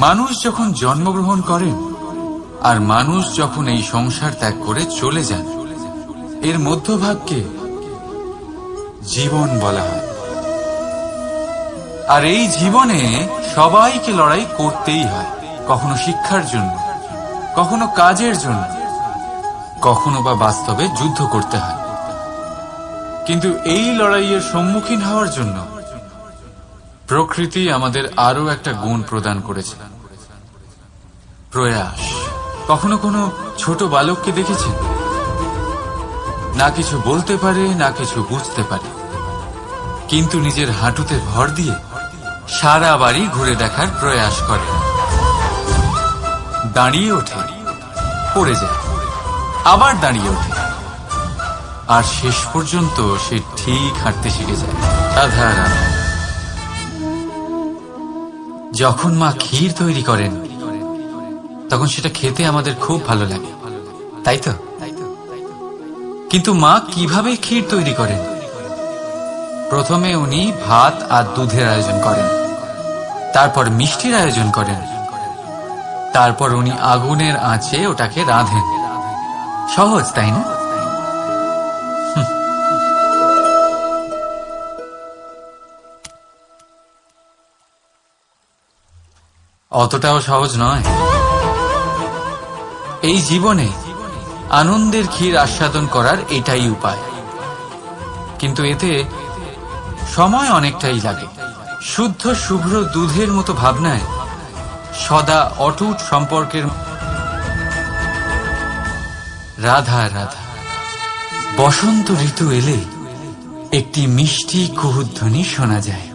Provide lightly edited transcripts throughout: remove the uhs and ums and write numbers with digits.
মানুষ যখন জন্মগ্রহণ করেন আর মানুষ যখন এই সংসার ত্যাগ করে চলে যান, এর মধ্যভাগকে জীবন বলা হয়। আর এই জীবনে সবাইকে লড়াই করতেই হয়, কখনো শিক্ষার জন্য, কখনো কাজের জন্য, কখনো বা বাস্তবে যুদ্ধ করতে হয়। কিন্তু এই লড়াইয়ের সম্মুখীন হওয়ার জন্য প্রকৃতি আমাদের আরো একটা গুণ প্রদান করেছে, প্রয়াস। কখনো কোনো ছোট বালককে দেখেছেন? না কিছু বলতে পারে, না কিছু বুঝতে পারে, কিন্তু নিজের হাঁটুতে ভর দিয়ে সারা বাড়ি ঘুরে দেখার প্রয়াস করে। দাঁড়িয়ে ওঠে, পড়ে যায়, আবার দাঁড়িয়ে ওঠে, আর শেষ পর্যন্ত সে ঠিক হাঁটতে শিখে যায়। রাধা রাধা। যখন মা ক্ষীর তৈরি করেন তখন সেটা খেতে আমাদের খুব ভালো লাগে, তাই তো? কিন্তু মা কিভাবে ক্ষীর তৈরি করেন? প্রথমে উনি ভাত আর দুধের আয়োজন করেন, তারপর মিষ্টির আয়োজন করেন, তারপর উনি আগুনের আঁচে ওটাকে রাঁধেন। সহজ, তাই না? অতটাও সহজ নয়। এই জীবনে আনন্দের ক্ষীর আস্বাদন করার এটাই উপায়, কিন্তু এতে সময় অনেকটাই লাগে। শুদ্ধ শুভ্র দুধের মতো ভাবনায় সদা অটুট সম্পর্কের রাধা রাধা। বসন্ত ঋতু এলে একটি মিষ্টি কুহুধ্বনি শোনা যায়,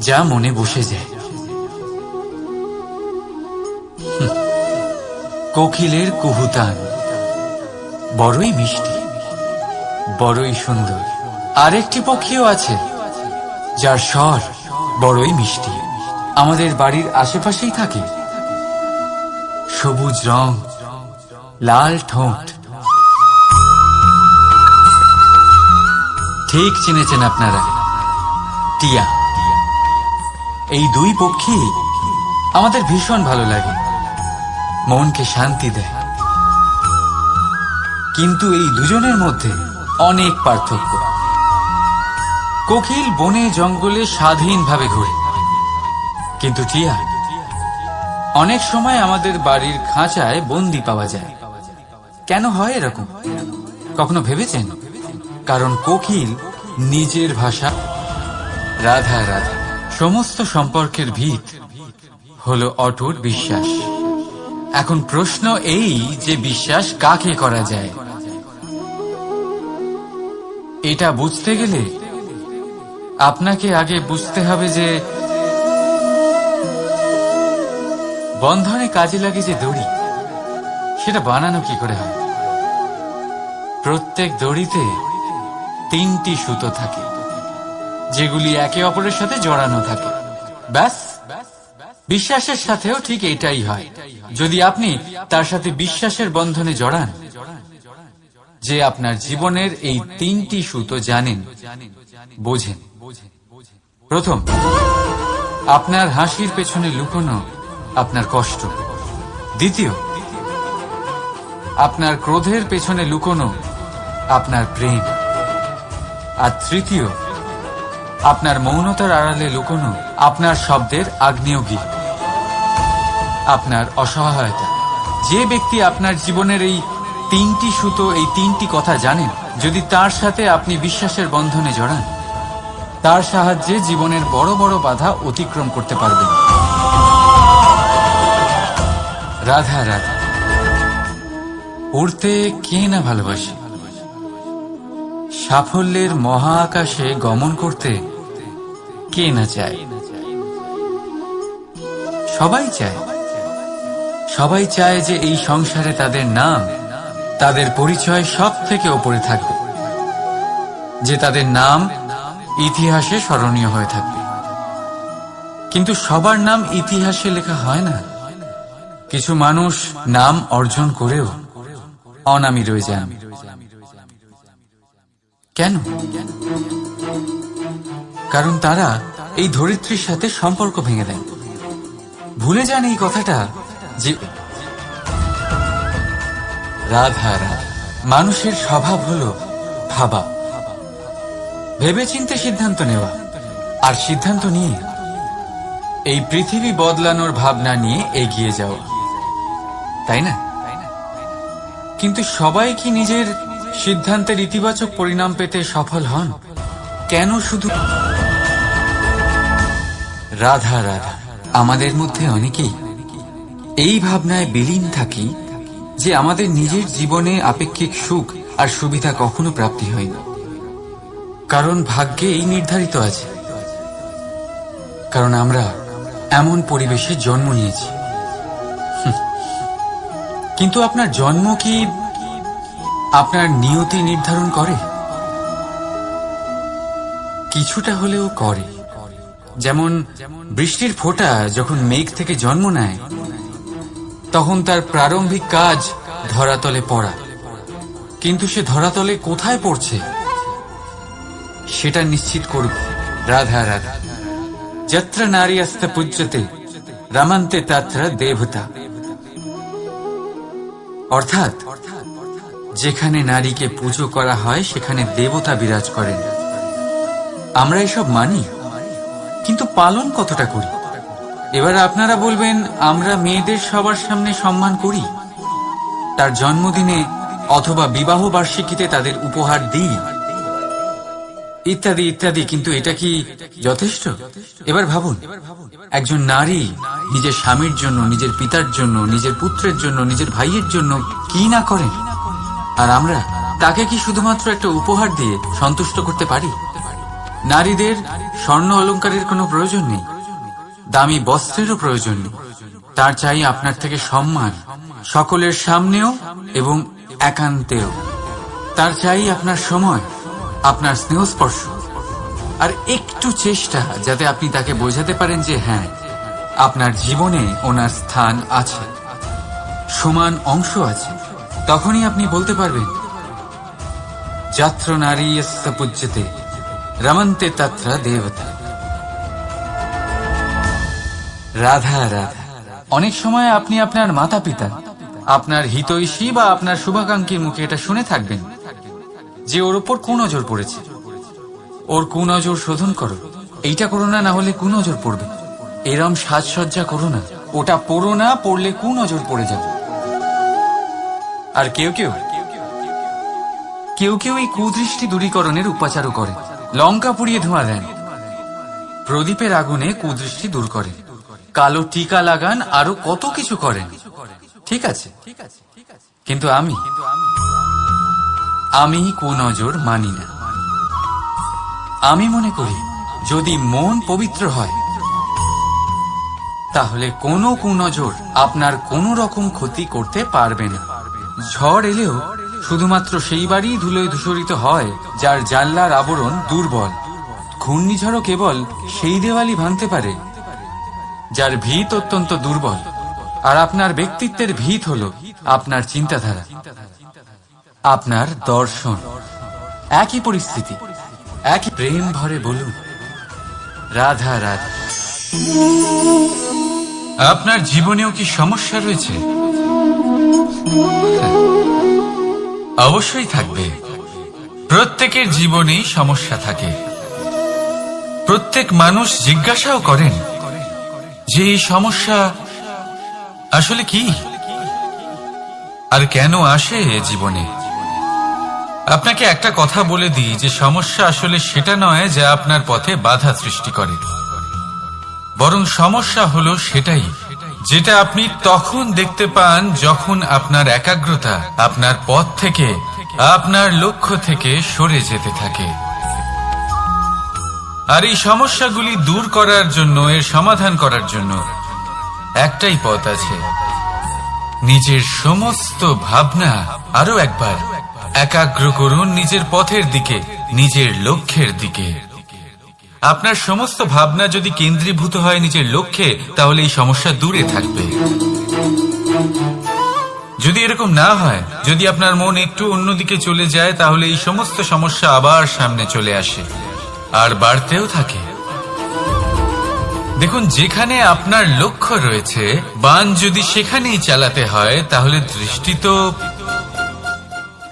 যা মনে বসে যায়। কোকিলের কুহুতান বড়ই মিষ্টি, বড়ই সুন্দর। আরেকটি পক্ষীও আছে যার স্বর বড়ই মিষ্টি, আমাদের বাড়ির আশেপাশেই থাকে। সবুজ রং, লাল ঠোঁট। ঠিক চিনেছেন আপনারা, টিয়া। এই দুই পক্ষী আমাদের ভীষণ ভালো লাগে, মনকে শান্তি দেয়। কিন্তু এই দুজনের মধ্যে অনেক পার্থক্য। কোকিল বনে জঙ্গলে স্বাধীনভাবে ঘুরে, কিন্তু টিয়া অনেক সময় আমাদের বাড়ির খাঁচায় বন্দি পাওয়া যায়। কেন হয় এরকম? কখনো ভেবেছেন? কারণ কোকিল নিজের ভাষা। রাধা রাধা। সমস্ত সম্পর্কের ভিত হলো অটুট বিশ্বাস। এখন প্রশ্ন এই যে বিশ্বাস কাকে করা যায়? এটা বুঝতে গেলে আপনাকে আগে বুঝতে হবে যে বন্ধনে কাজে লাগে যে দড়ি, সেটা বানানো কি করে হয়। প্রত্যেক দড়িতে 3টি সুতো থাকে, যেগুলি একে অপরের সাথে জড়ানো থাকে। ব্যাস, বিশ্বাসের সাথেও ঠিক এটাই হয়। যদি আপনি তার সাথে বিশ্বাসের বন্ধনে জড়ান যে আপনার জীবনের এই 3টি সুতো জানেন, বোঝেন। প্রথম, আপনার হাসির পেছনে লুকোনো আপনার কষ্ট। দ্বিতীয়, আপনার ক্রোধের পেছনে লুকোনো আপনার প্রেম। আর তৃতীয়, আপনার মৌনতার আড়ালে লুকোনো আপনার শব্দের আগ্নেয়গিরি, আপনার অসহায়তা। যে ব্যক্তি আপনার জীবনের এই 3টি সুতো, এই 3টি কথা জানেন, যদি তার সাথে আপনি বিশ্বাসের বন্ধনে জড়ান, তার সাহায্যে জীবনের বড় বড় বাধা অতিক্রম করতে পারবেন। রাধা রাধা। উড়তে কে না ভালোবাসে? সাফল্যের মহা আকাশে গমন করতে কে না চায়? সবাই চায়। সবাই চায় যে এই সংসারে তাদের নাম, তাদের পরিচয় সব থেকে ওপরে থাকবে, যে তাদের নাম ইতিহাসে স্মরণীয় হয়ে থাকবে। কিন্তু সবার নাম ইতিহাসে লেখা হয় না। কিছু মানুষ নাম অর্জন করেও অনামী রয়ে যান। কেন? কারণ তারা এই ধরিত্রীর সাথে সম্পর্ক ভেঙে দেন। ভুলে যান এই কথাটা যে রাধা রাধা। মানুষের স্বভাব হলো ভাবা, ভেবেচিন্তে সিদ্ধান্ত নেওয়া, আর সিদ্ধান্ত নিয়ে এই পৃথিবী বদলানোর ভাবনা নিয়ে এগিয়ে যাওয়া, তাই না? কিন্তু সবাই কি নিজের সিদ্ধান্তের ইতিবাচক পরিণাম পেতে সফল হন? কেন শুধু রাধা রাধা? আমাদের মধ্যে অনেকেই এই ভাবনায় বিলীন থাকি যে আমাদের নিজের জীবনে আপেক্ষিক সুখ আর সুবিধা কখনো প্রাপ্তি হয় না, কারণ ভাগ্যে এই নির্ধারিত আছে, কারণ আমরা এমন পরিবেশে জন্ম নিয়েছি। কিন্তু আপনার জন্ম কি আপনার নিয়তি নির্ধারণ করে? কিছুটা হলেও করে। যেমন বৃষ্টির ফোঁটা যখন মেঘ থেকে জন্ম নেয়, তখন তার প্রারম্ভিক কাজ ধরাতলে পড়া, কিন্তু সে ধরাতলে কোথায় পড়ছে সেটা নিশ্চিত করবে রাধা রাধা। যত্র নারীস্ত পূজ্যতে রমন্তে তত্র দেবতা। অর্থাৎ যেখানে নারীকে পুজো করা হয় সেখানে দেবতা বিরাজ করেন। আমরা এসব মানি, কিন্তু পালন কতটা করি? এবার আপনারা বলবেন, আমরা মেয়েদের সবার সামনে সম্মান করি, তার জন্মদিনে অথবা বিবাহ বার্ষিকীতে তাদের উপহার দিই, ইত্যাদি ইত্যাদি, কিন্তু এটা কি যথেষ্ট? এবার ভাবুন, একজন নারী নিজের স্বামীর জন্য, নিজের পিতার জন্য, নিজের পুত্রের জন্য, নিজের ভাইয়ের জন্য কি না করেন, আর আমরা তাকে কি শুধুমাত্র একটা উপহার দিয়ে সন্তুষ্ট করতে পারি? নারীদের স্বর্ণ অলংকারের কোনো প্রয়োজন নেই, দামি বস্ত্রেরও প্রয়োজন নেই, তার চাই আপনার থেকে সম্মান, সকলের সামনেও এবং একান্তেও। তার চাই আপনার সময়, আপনার স্নেহস্পর্শ, আর একটু চেষ্টা যাতে আপনি তাকে বোঝাতে পারেন যে হ্যাঁ, আপনার জীবনে ওনার স্থান আছে, সমান অংশ আছে। তখনই আপনি বলতে পারবেন, যত্র নারীস্ত পূজ্যতে রমন্তে তত্র দেবতা। রাধা রাধা। অনেক সময় আপনি আপনার মাতা পিতা, আপনার হিতৈষী বা আপনার শুভাকাঙ্ক্ষীর মুখে এটা শুনে থাকবেন যে ওর ওপর কুনজর পড়েছে, ওর কুনজর শোধন করো, এইটা করো না, না হলে কুনজর পড়বে, এরম সাজসজ্জা করো না, ওটা পড়ো না, পড়লে কুনজর পড়ে যাবে। আর কেউ কেউ কেউ কেউ এই কুদৃষ্টি দূরীকরণের উপাচারও করে, লঙ্কা পুড়িয়ে ধোঁয়া দেন, প্রদীপের আগুনে কুদৃষ্টি দূর করেন, কালো টিকা লাগান, আরো কত কিছু করেন। ঠিক আছে, কিন্তু আমি কুনজর মানি না। আমি মনে করি যদি মন পবিত্র হয় তাহলে কোনো কুনজর আপনার কোনো রকম ক্ষতি করতে পারবে না। ঝড় এলেও শুধুমাত্র সেই বাড়ি ধুলোয় ধূসরিত হয় যার জানলার আবরণ দুর্বল। ঘূর্ণিঝড়ও কেবল সেই দেওয়ালই ভাঙতে পারে যার ভিত অত্যন্ত দুর্বল। আর আপনার ব্যক্তিত্বের ভিত হল আপনার চিন্তাধারা, আপনার দর্শন। একই পরিস্থিতি, একই প্রেম ভরে বলুন রাধা রাধা। আপনার জীবনেও কি সমস্যা রয়েছে? অবশ্যই থাকবে। প্রত্যেকের জীবনেই সমস্যা থাকে। প্রত্যেক মানুষ জিজ্ঞাসাও করেন যে এই সমস্যা আসলে কি আর কেন আসে জীবনে। আপনাকে একটা কথা বলে দিই যে সমস্যা আসলে সেটা নয় যা আপনার পথে বাধা সৃষ্টি করে, বরং সমস্যা হলো সেটাই যেটা আপনি তখন দেখতে পান যখন আপনার একাগ্রতা আপনার পথ থেকে, আপনার লক্ষ্য থেকে সরে যেতে থাকে। আর এই সমস্যাগুলি দূর করার জন্য, এর সমাধান করার জন্য একটাই পথ আছে, নিজের সমস্ত ভাবনা আরো একবার একাগ্র করুন নিজের পথের দিকে, নিজের লক্ষ্যের দিকে। আপনার সমস্ত ভাবনা যদি কেন্দ্রীভূত হয় নিজের লক্ষ্যে, তাহলে এই সমস্যা দূরে থাকবে। যদি এরকম না হয়, যদি আপনার মন একটু অন্যদিকে চলে যায়, তাহলে এই সমস্ত সমস্যা আবার সামনে চলে আসে আর বাড়তেও থাকে। দেখুন, যেখানে আপনার লক্ষ্য রয়েছে, বান যদি সেখানেই চালাতে হয়, তাহলে দৃষ্টি তো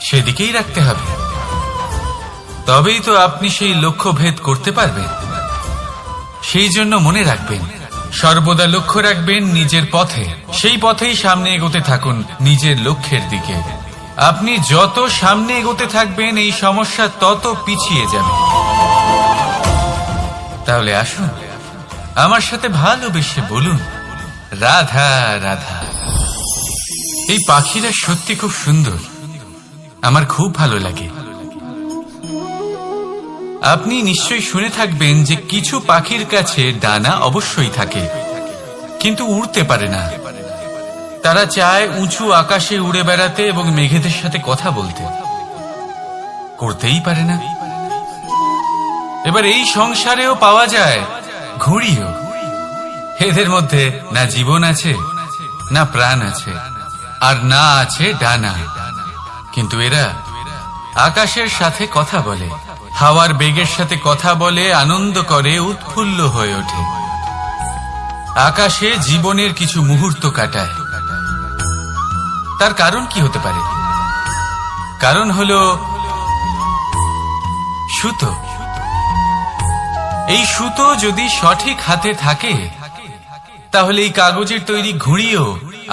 সেদিকেই রাখতে হবে। তবেই তো আপনি সেই লক্ষ্য ভেদ করতে পারবেন। সেই জন্য মনে রাখবেন, সর্বদা লক্ষ্য রাখবেন নিজের পথে, সেই পথেই সামনে এগোতে থাকুন নিজের লক্ষ্যের দিকে। আপনি যত সামনে এগোতে থাকবেন, এই সমস্যা তত পিছিয়ে যাবে। তাহলে আসুন, আমার সাথে ভালোবেসে বলুন, রাধা রাধা। এই পাখিরা সত্যি খুব সুন্দর, আমার খুব ভালো লাগে। আপনি নিশ্চয়ই শুনে থাকবেন যে কিছু পাখির কাছে ডানা অবশ্যই থাকে, কিন্তু উড়তে পারে না। তারা চায় উঁচু আকাশে উড়ে বেড়াতে এবং মেঘেদের সাথে কথা বলতে, করতেই পারে না। এবার এই সংসারেও পাওয়া যায় ঘুড়িও। এদের মধ্যে না জীবন আছে, না প্রাণ আছে, আর না আছে ডানা, কিন্তু এরা আকাশের সাথে কথা বলে, হাওয়ার বেগের সাথে কথা বলে, আনন্দ করে, উৎফুল্ল হয়ে ওঠে। আকাশে জীবনের কিছু মুহূর্ত কাটায়। তার কারণ কি হতে পারে? কারণ হলো সুতো। এই সুতো যদি সঠিক হাতে থাকে, তাহলে এই কাগজের তৈরি ঘুড়িও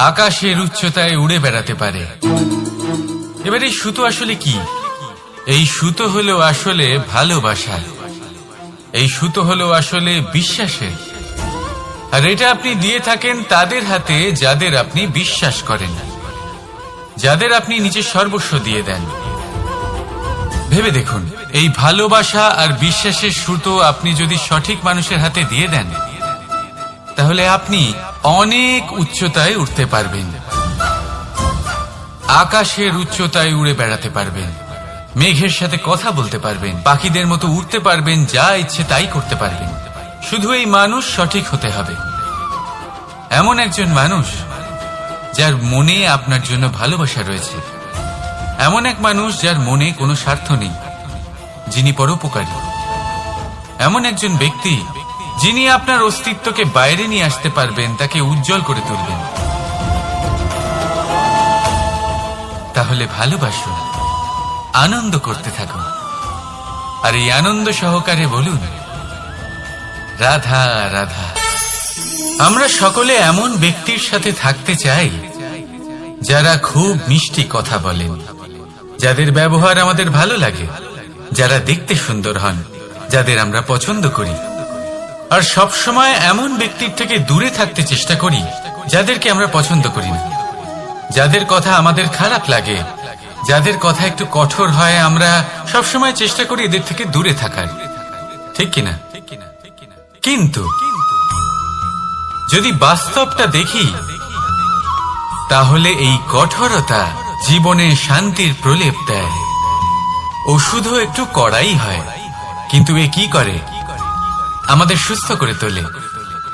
আকাশের উচ্চতায় উড়ে বেড়াতে পারে। এবার এই সুতো আসলে কি? এই সুতো হলো আসলে ভালোবাসা। এই সুতো হলো আসলে বিশ্বাসের। আর এটা আপনি দিয়ে থাকেন তাদের হাতে যাদের আপনি বিশ্বাস করেন, যাদের আপনি নিজের সর্বস্ব দিয়ে দেন। ভেবে দেখুন, এই ভালোবাসা আর বিশ্বাসের সুতো আপনি যদি সঠিক মানুষের হাতে দিয়ে দেন, তাহলে আপনি অনেক উচ্চতায় উঠতে পারবেন, আকাশের উচ্চতায় উড়ে বেড়াতে পারবেন, মেঘের সাথে কথা বলতে পারবেন, পাখিদের মতো উড়তে পারবেন, যা ইচ্ছে তাই করতে পারবেন। শুধু এই মানুষ সঠিক হতে হবে, এমন একজন মানুষ যার মনে আপনার জন্য ভালোবাসা রয়েছে, এমন এক মানুষ যার মনে কোনো স্বার্থ নেই, যিনি পরোপকারী, এমন একজন ব্যক্তি যিনি আপনার অস্তিত্বকে বাইরে নিয়ে আসতে পারবেন, তাকে উজ্জ্বল করে তুলবেন। তাহলে ভালোবাসুন, আনন্দ করতে থাকুন, আর এই আনন্দ সহকারে বলুন, রাধা রাধা। আমরা সকলে এমন ব্যক্তির সাথে থাকতে চাই যারা খুব মিষ্টি কথা বলেন, যাদের ব্যবহার আমাদের ভালো লাগে, যারা দেখতে সুন্দর হন, যাদের আমরা পছন্দ করি। আর সবসময় এমন ব্যক্তির থেকে দূরে থাকতে চেষ্টা করি যাদেরকে আমরা পছন্দ করি না, যাদের কথা আমাদের খারাপ লাগে, যাদের কথা একটু কঠোর হয়। আমরা সবসময় চেষ্টা করি এদের থেকে দূরে থাকার, ঠিক কিনা? কিন্তু যদি বাস্তবটা দেখি, তাহলে এই কঠোরতা জীবনে শান্তির প্রলেপ দেয়। ওষুধ একটু কড়াই হয়, কিন্তু এ কি করে? আমাদের সুস্থ করে তোলে।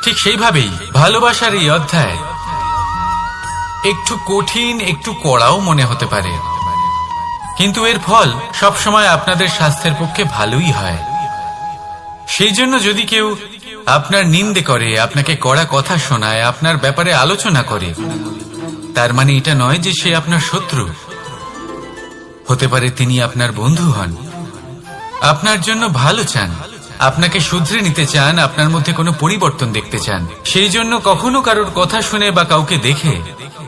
ঠিক সেইভাবেই ভালোবাসার এই অধ্যায় একটু কঠিন, একটু কড়াও মনে হতে পারে, কিন্তু এর ফল সবসময় আপনাদের স্বাস্থ্যের পক্ষে ভালোই হয়। সেই জন্য যদি কেউ আপনার নিন্দে করে, আপনাকে কড়া কথা শোনায়, আপনার ব্যাপারে আলোচনা করে, তার মানে এটা নয় যে সে আপনার শত্রু। হতে পারে তিনি আপনার বন্ধু হন, আপনার জন্য ভালো চান, আপনাকে শুধরে নিতে চান, আপনার মধ্যে কোনো পরিবর্তন দেখতে চান। সেই জন্য কখনো কারোর কথা শুনে বা কাউকে দেখে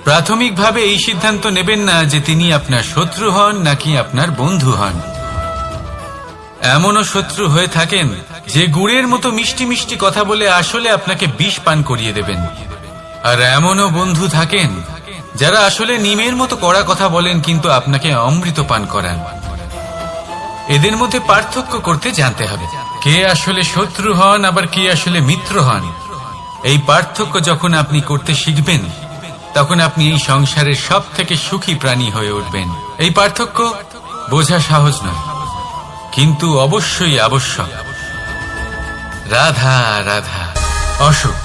প্রাথমিকভাবে এই সিদ্ধান্ত নেবেন না যে তিনি আপনার শত্রু হন নাকি আপনার বন্ধু হন। এমনও শত্রু হয়ে থাকেন যে গুড়ের মতো মিষ্টি মিষ্টি কথা বলে আসলে আপনাকে বিষ পান করিয়ে দেবেন। আর এমনও বন্ধু থাকেন যারা আসলে নিমের মতো কড়া কথা বলেন, কিন্তু আপনাকে অমৃত পান করান। এদের মধ্যে পার্থক্য করতে জানতে হবে, কে আসলে শত্রু হন আবার কে আসলে মিত্র হন। এই পার্থক্য যখন আপনি করতে শিখবেন, তখন আপনি এই সংসারের সব থেকে সুখী প্রাণী হয়ে উঠবেন। এই পার্থক্য বোঝা সহজ নয়, কিন্তু অবশ্যই আবশ্যক। রাধা রাধা। অসুখ।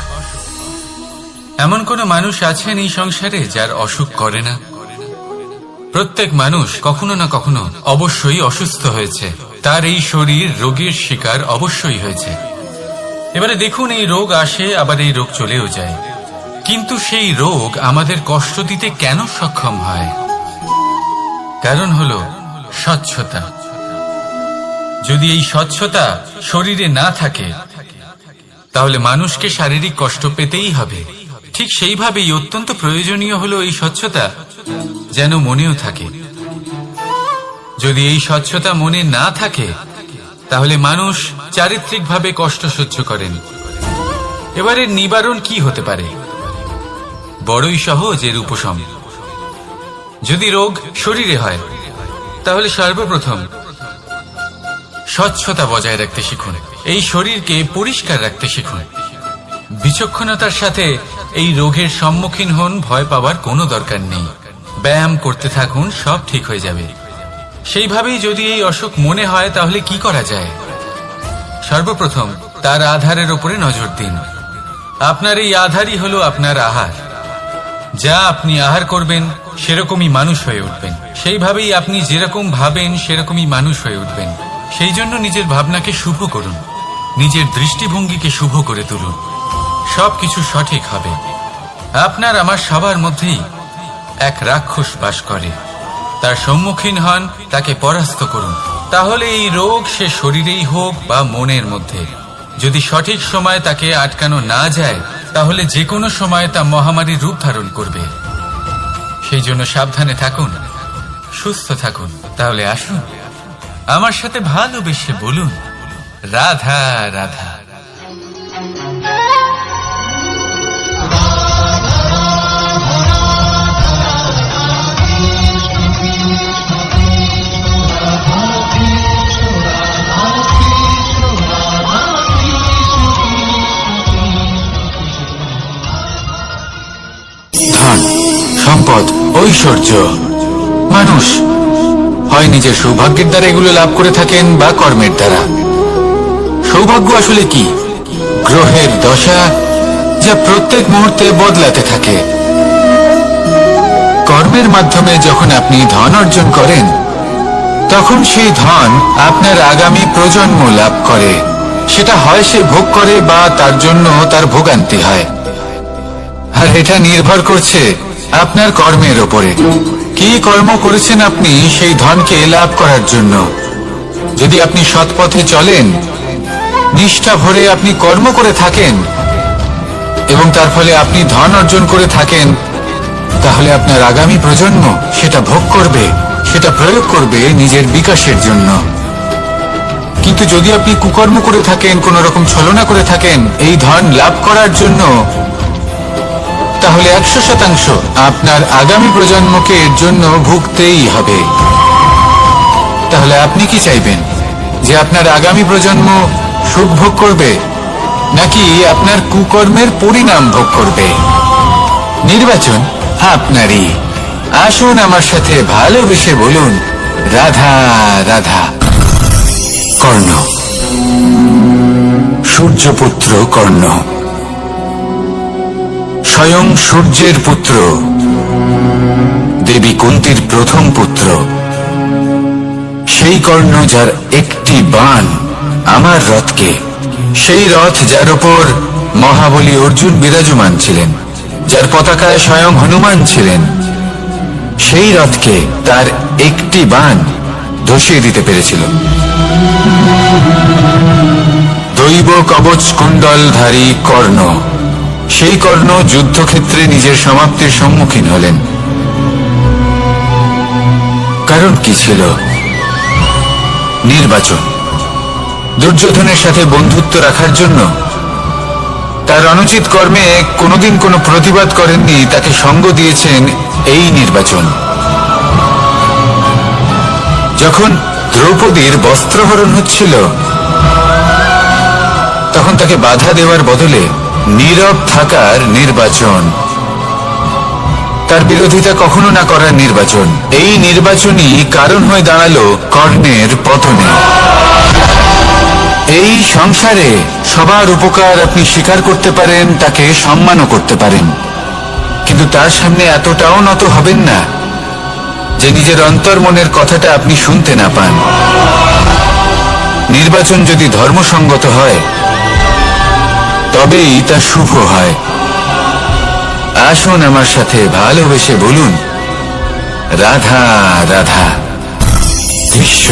এমন কোন মানুষ আছেন এই সংসারে যার অসুখ করে না? প্রত্যেক মানুষ কখনো না কখনো অবশ্যই অসুস্থ হয়েছে, তার এই শরীর রোগের শিকার অবশ্যই হয়েছে। এবারে দেখুন, এই রোগ আসে, আবার এই রোগ চলেও যায়, কিন্তু সেই রোগ আমাদের কষ্ট দিতে কেন সক্ষম হয়? কারণ হলো স্বচ্ছতা। যদি এই স্বচ্ছতা শরীরে না থাকে, তাহলে মানুষকে শারীরিক কষ্ট পেতেই হবে। ঠিক সেইভাবেই অত্যন্ত প্রয়োজনীয় হলো এই স্বচ্ছতা যেন মনেও থাকে। যদি এই স্বচ্ছতা মনে না থাকে, তাহলে মানুষ চারিত্রিকভাবে কষ্ট সহ্য করেন। এবারে নিবারণ কি হতে পারে? বড়ই সহজ এর উপশম। যদি রোগ শরীরে হয়, তাহলে সর্বপ্রথম স্বচ্ছতা বজায় রাখতে শিখুন। এই শরীরকে পরিষ্কার রাখতে শিখুন। বিচক্ষণতার সাথে এই রোগের সম্মুখীন হন। ভয় পাওয়ার কোনো দরকার নেই। ব্যায়াম করতে থাকুন, সব ঠিক হয়ে যাবে। সেইভাবেই যদি এই অসুখ মনে হয়, তাহলে কি করা যায়? সর্বপ্রথম তার আধারের উপরে নজর দিন। আপনার এই আধারই হলো আপনার আহার। যা আপনি আহার করবেন, সেরকমই মানুষ হয়ে উঠবেন। সেইভাবেই আপনি যেরকম ভাবেন, সেরকমই মানুষ হয়ে উঠবেন। সেই জন্য নিজের ভাবনাকে শুভ করুন, নিজের দৃষ্টিভঙ্গিকে শুভ করে তুলুন। সবকিছু সঠিক হবে। আপনার আমার সবার মধ্যেই এক রাক্ষস বাস করে। তার সম্মুখীন হন, তাকে পরাস্ত করুন। তাহলে এই রোগ সে শরীরেই হোক বা মনের মধ্যে, যদি সঠিক সময় তাকে আটকানো না যায়, তাহলে যে কোনো সময় তা মহামারীর রূপ ধারণ করবে। সেই জন্য সাবধানে থাকুন, সুস্থ থাকুন। তাহলে আসুন, আমার সাথে ভালোবেসে বলুন, রাধা রাধা। ধন, সম্পদ, ঐশ্বর্য, মানুষ হয় নিজের সৌভাগ্যের দ্বারা এগুলো লাভ করে থাকেন বা কর্মের দ্বারা। সৌভাগ্য আসলে কি? গ্রহের দশা, যা প্রত্যেক মুহূর্তে বদলাতে থাকে। কর্মের মাধ্যমে যখন আপনি ধন অর্জন করেন, তখন সেই ধন আপনার আগামী প্রজন্ম লাভ করে। সেটা হয় সে ভোগ করে বা তার জন্য তার ভোগান্তি হয়। আর এটা নির্ভর করছে আপনার কর্মের ওপরে। কি কর্ম করেছেন আপনি সেই ধনকে লাভ করার জন্য? যদি আপনি সৎ পথে চলেন, নিষ্ঠা ভরে আপনি কর্ম করে থাকেন এবং তার ফলে আপনি ধন অর্জন করে থাকেন, তাহলে আপনার আগামী প্রজন্ম সেটা ভোগ করবে, সেটা প্রয়োগ করবে নিজের বিকাশের জন্য। কিন্তু যদি আপনি কুকর্ম করে থাকেন, কোন রকম ছলনা করে থাকেন এই ধন লাভ করার জন্য, তাহলে 100% আপনার আগামী প্রজন্মকে এর জন্য ভুগতেই হবে। তাহলে আপনি কি চাইবেন? যে আপনার আগামী প্রজন্ম সুখ ভোগ করবে, নাকি আপনার কুকর্মের পরিণাম ভোগ করবে? নির্বাচন আপনারই। আসুন আমার সাথে ভালোবেসে বলুন, রাধা রাধা। কর্ণ, সূর্যপুত্র কর্ণ, স্বয়ং সূর্যের পুত্র, দেবী কুন্তীর প্রথম পুত্র। সেই কর্ণ যার একটি বাণ আমার রথকে, সেই রথ যার উপর মহাবলী অর্জুন বিরাজমান ছিলেন, যার পতাকায় স্বয়ং হনুমান ছিলেন, সেই রথকে তার একটি বাণ ধসিয়ে দিতে পেরেছিল। দৈব কবচ কুণ্ডলধারী কর্ণ, সেই কর্ণ যুদ্ধক্ষেত্রে নিজের সমাপ্তির সম্মুখীন হলেন। কারণ কি ছিল? নির্বাচন। দুর্যোধনের সাথে বন্ধুত্ব রাখার জন্য তার অনুচিত কর্মে কোনোদিন কোনো প্রতিবাদ করেননি, তাকে সঙ্গ দিয়েছেন এই নির্বাচন। যখন দ্রৌপদীর বস্ত্রহরণ হচ্ছিল, তখন তাকে বাধা দেওয়ার বদলে নীরব থাকার নির্বাচন, তার বিরোধিতা কখনো না করার নির্বাচন। এই নির্বাচনই কারণ হয়ে দাঁড়ালো কর্ণের পতনে। এই সংসারে সবার উপকার আপনি স্বীকার করতে পারেন, তাকে সম্মানও করতে পারেন, কিন্তু তার সামনে এতটাও নত হবেন না যে নিজের অন্তর মনের কথাটা আপনি শুনতে না পান। নির্বাচন যদি ধর্মসঙ্গত হয়, তবেই তা শুভ হয়। আসুন আমার সাথে ভালোবেসে বলুন, রাধা রাধা। বিশ্ব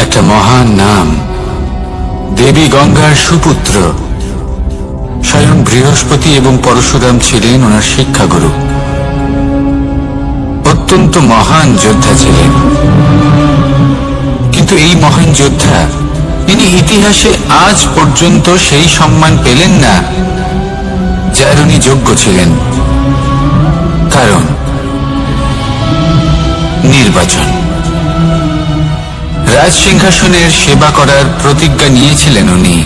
একটা মহান নাম, দেবী গঙ্গার সুপুত্র। স্বয়ং বৃহস্পতি এবং পরশুরাম ছিলেন ওনার শিক্ষাগুরু। অত্যন্ত মহান যোদ্ধা ছিলেন, কিন্তু এই মহান যোদ্ধা ইনি ইতিহাসে আজ পর্যন্ত সেই সম্মান পেলেন না যার উনি যোগ্য ছিলেন। কারণ নির্বাচন। রাজ সিংহাসনের সেবা করার প্রতিজ্ঞা নিয়েছিলেন উনি।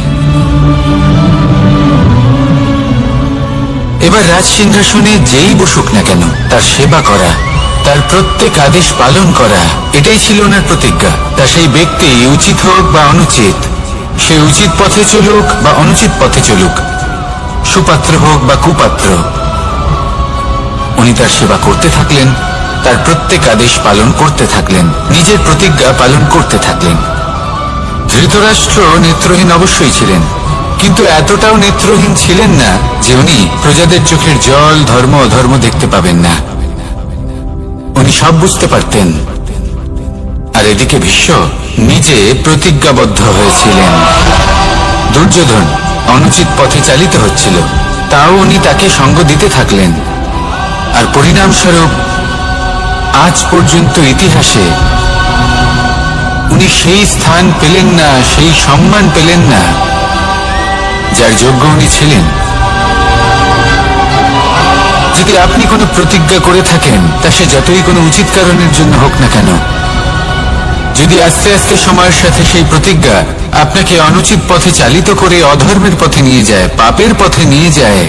এবার রাজ সিংহাসনে যেই বসুক না কেন তার সেবা করা, তার প্রত্যেক আদেশ পালন করা, এটাই ছিল ওনার প্রতিজ্ঞা। তা সেই ব্যক্তি উচিত হোক বা অনুচিত, সে উচিত পথে চলুক বা অনুচিত পথে চলুক, সুপাত্র হোক বা কুপাত্র, উনি তার সেবা করতে থাকলেন, তার প্রত্যেক আদেশ পালন করতে থাকলেন, নিজের প্রতিজ্ঞা পালন করতে থাকলেন। ধৃতরাষ্ট্র নেত্রহীন অবশ্যই ছিলেন, কিন্তু এতটাও নেত্রহীন ছিলেন না যে উনি প্রজাদের চোখের জল, ধর্ম অধর্ম দেখতে পাবেন না। উনি সব বুঝতে পারতেন। আর এদিকে ভীষ্ম নিজে প্রতিজ্ঞাবদ্ধ হয়েছিলেন। দুর্যোধন অনুচিত পথে চালিত হচ্ছিল, তাও উনি তাকে সঙ্গ দিতে থাকলেন। আর পরিণামস্বরূপ আজ পর্যন্ত ইতিহাসে উনি সেই স্থান পেলেন না, সেই সম্মান পেলেন না যার যোগ্য উনি ছিলেন। যদি আপনি কোনো প্রতিজ্ঞা করে থাকেন, তা সে যতই কোনো উচিত কারণের জন্য হোক না কেন, যদি আস্তে আস্তে সময়ের সাথে সেই প্রতিজ্ঞা আপনাকে অনুচিত পথে চালিত করে অধর্মের পথে নিয়ে যায়, পাপের পথে নিয়ে যায়,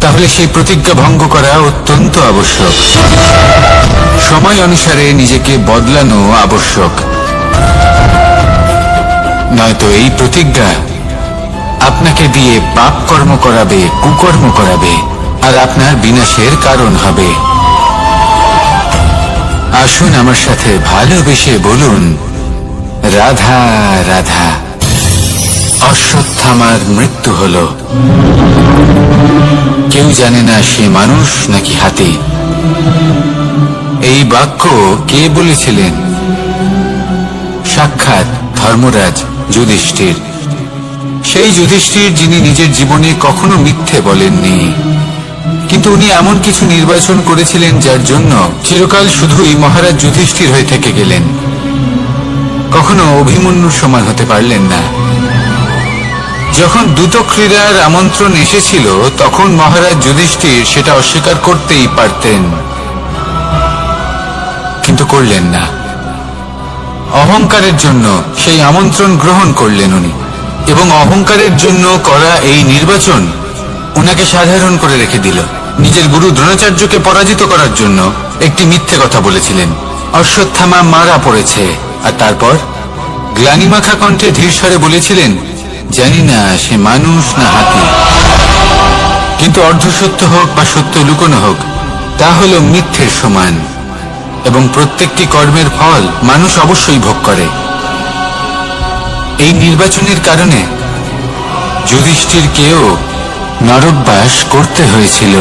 তাহলে সেই প্রতিজ্ঞা ভঙ্গ করা অত্যন্ত আবশ্যক। সময় অনুসারে নিজেকে বদলানো আবশ্যক, নয়তো এই প্রতিজ্ঞা আপনাকে দিয়ে পাপ কর্ম করাবে, কুকর্ম করাবে, আর আপনার বিনাশের কারণ হবে। আসুন আমার সাথে ভালোবেসে বলুন, রাধা রাধা। অশ্বত্থামার মৃত্যু হল। কেউ জানে না সে মানুষ নাকি হাতি। এই বাক্য কে বলেছিলেন? সাক্ষাৎ ধর্মরাজ যুধিষ্ঠির। সেই যুধিষ্ঠির যিনি নিজের জীবনে কখনো মিথ্যে বলেননি, কিন্তু উনি এমন কিছু নির্বাচন করেছিলেন যার জন্য চিরকাল শুধুই মহারাজ যুধিষ্ঠির হয়ে থেকে গেলেন, কখনো অভিমন্যুর সমান হতে পারলেন না। যখন দ্রুত ক্রীড়ার আমন্ত্রণ এসেছিল, তখন মহারাজ যুধিষ্ঠির সেটা অস্বীকার করতেই পারতেন, কিন্তু করলেন না। অহংকারের জন্য সেই আমন্ত্রণ গ্রহণ করলেন উনি, এবং অহংকারের জন্য করা এই নির্বাচন উনাকে সাধারণ করে রেখে দিল। নিজের গুরু দ্রোণাচার্যকে পরাজিত করার জন্য একটি মিথ্যে কথা বলেছিলেন। অশ্বত্থামা মারা পড়েছে, আর তারপর গ্লানিমাখা কণ্ঠে ধীরস্বরে বলেছিলেন, জানি না সে মানুষ না হাতি। কিন্তু অর্ধসত্য হোক বা সত্য লুকোনো হোক, তা হল মিথ্যের সমান, এবং প্রত্যেকটি কর্মের ফল মানুষ অবশ্যই ভোগ করে। এই নির্বাচনের কারণে যুধিষ্ঠিরকেও নরকবাস করতে হয়েছিল।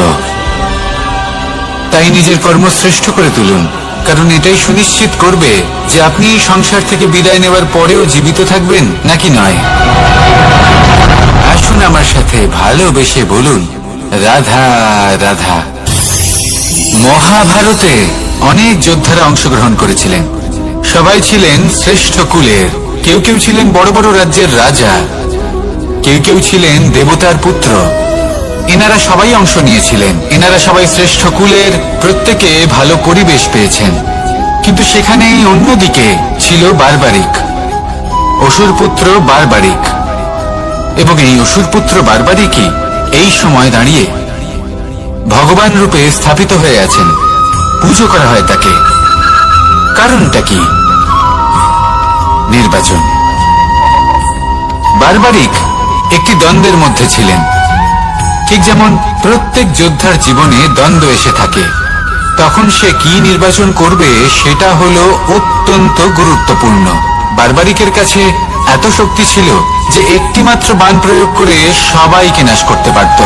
তাই নিজের কর্ম শ্রেষ্ঠ করে তুলুন, কারণ এটাই সুনিশ্চিত করবে যে আপনি সংসার থেকে বিদায় নেওয়ার পরেও জীবিত থাকবেন নাকি নয়। আসুন আমার সাথে ভালোবেসে বলুন, রাধা রাধা। মহাভারতে অনেক যোদ্ধারা অংশগ্রহণ করেছিলেন। সবাই ছিলেন শ্রেষ্ঠ কুলের। কেউ কেউ ছিলেন বড় বড় রাজ্যের রাজা, কেউ কেউ ছিলেন দেবতার পুত্র। এনারা সবাই অংশ নিয়েছিলেন। এনারা সবাই শ্রেষ্ঠ কুলের, প্রত্যেকে ভালো পরিবেশ পেয়েছেন। কিন্তু সেখানে অন্যদিকে ছিল বারবারিক, অসুরপুত্র বারবারিক। এবং এই অসুরপুত্র বারবারিকই এই সময় দাঁড়িয়ে ভগবান রূপে স্থাপিত হয়ে আছেন। পুজো করা হয় তাকে। কারণটা কি? নির্বাচন। বারবারিক একটি দ্বন্দ্বের মধ্যে ছিলেন। ঠিক যেমন প্রত্যেক যোদ্ধার জীবনে দ্বন্দ্ব এসে থাকে, তখন সে কি নির্বাচন করবে সেটা হলো অত্যন্ত গুরুত্বপূর্ণ। বারবারিকের কাছে এত শক্তি ছিল যে একটি মাত্র বাণ প্রয়োগ করে সবাইকে নাশ করতে পারত।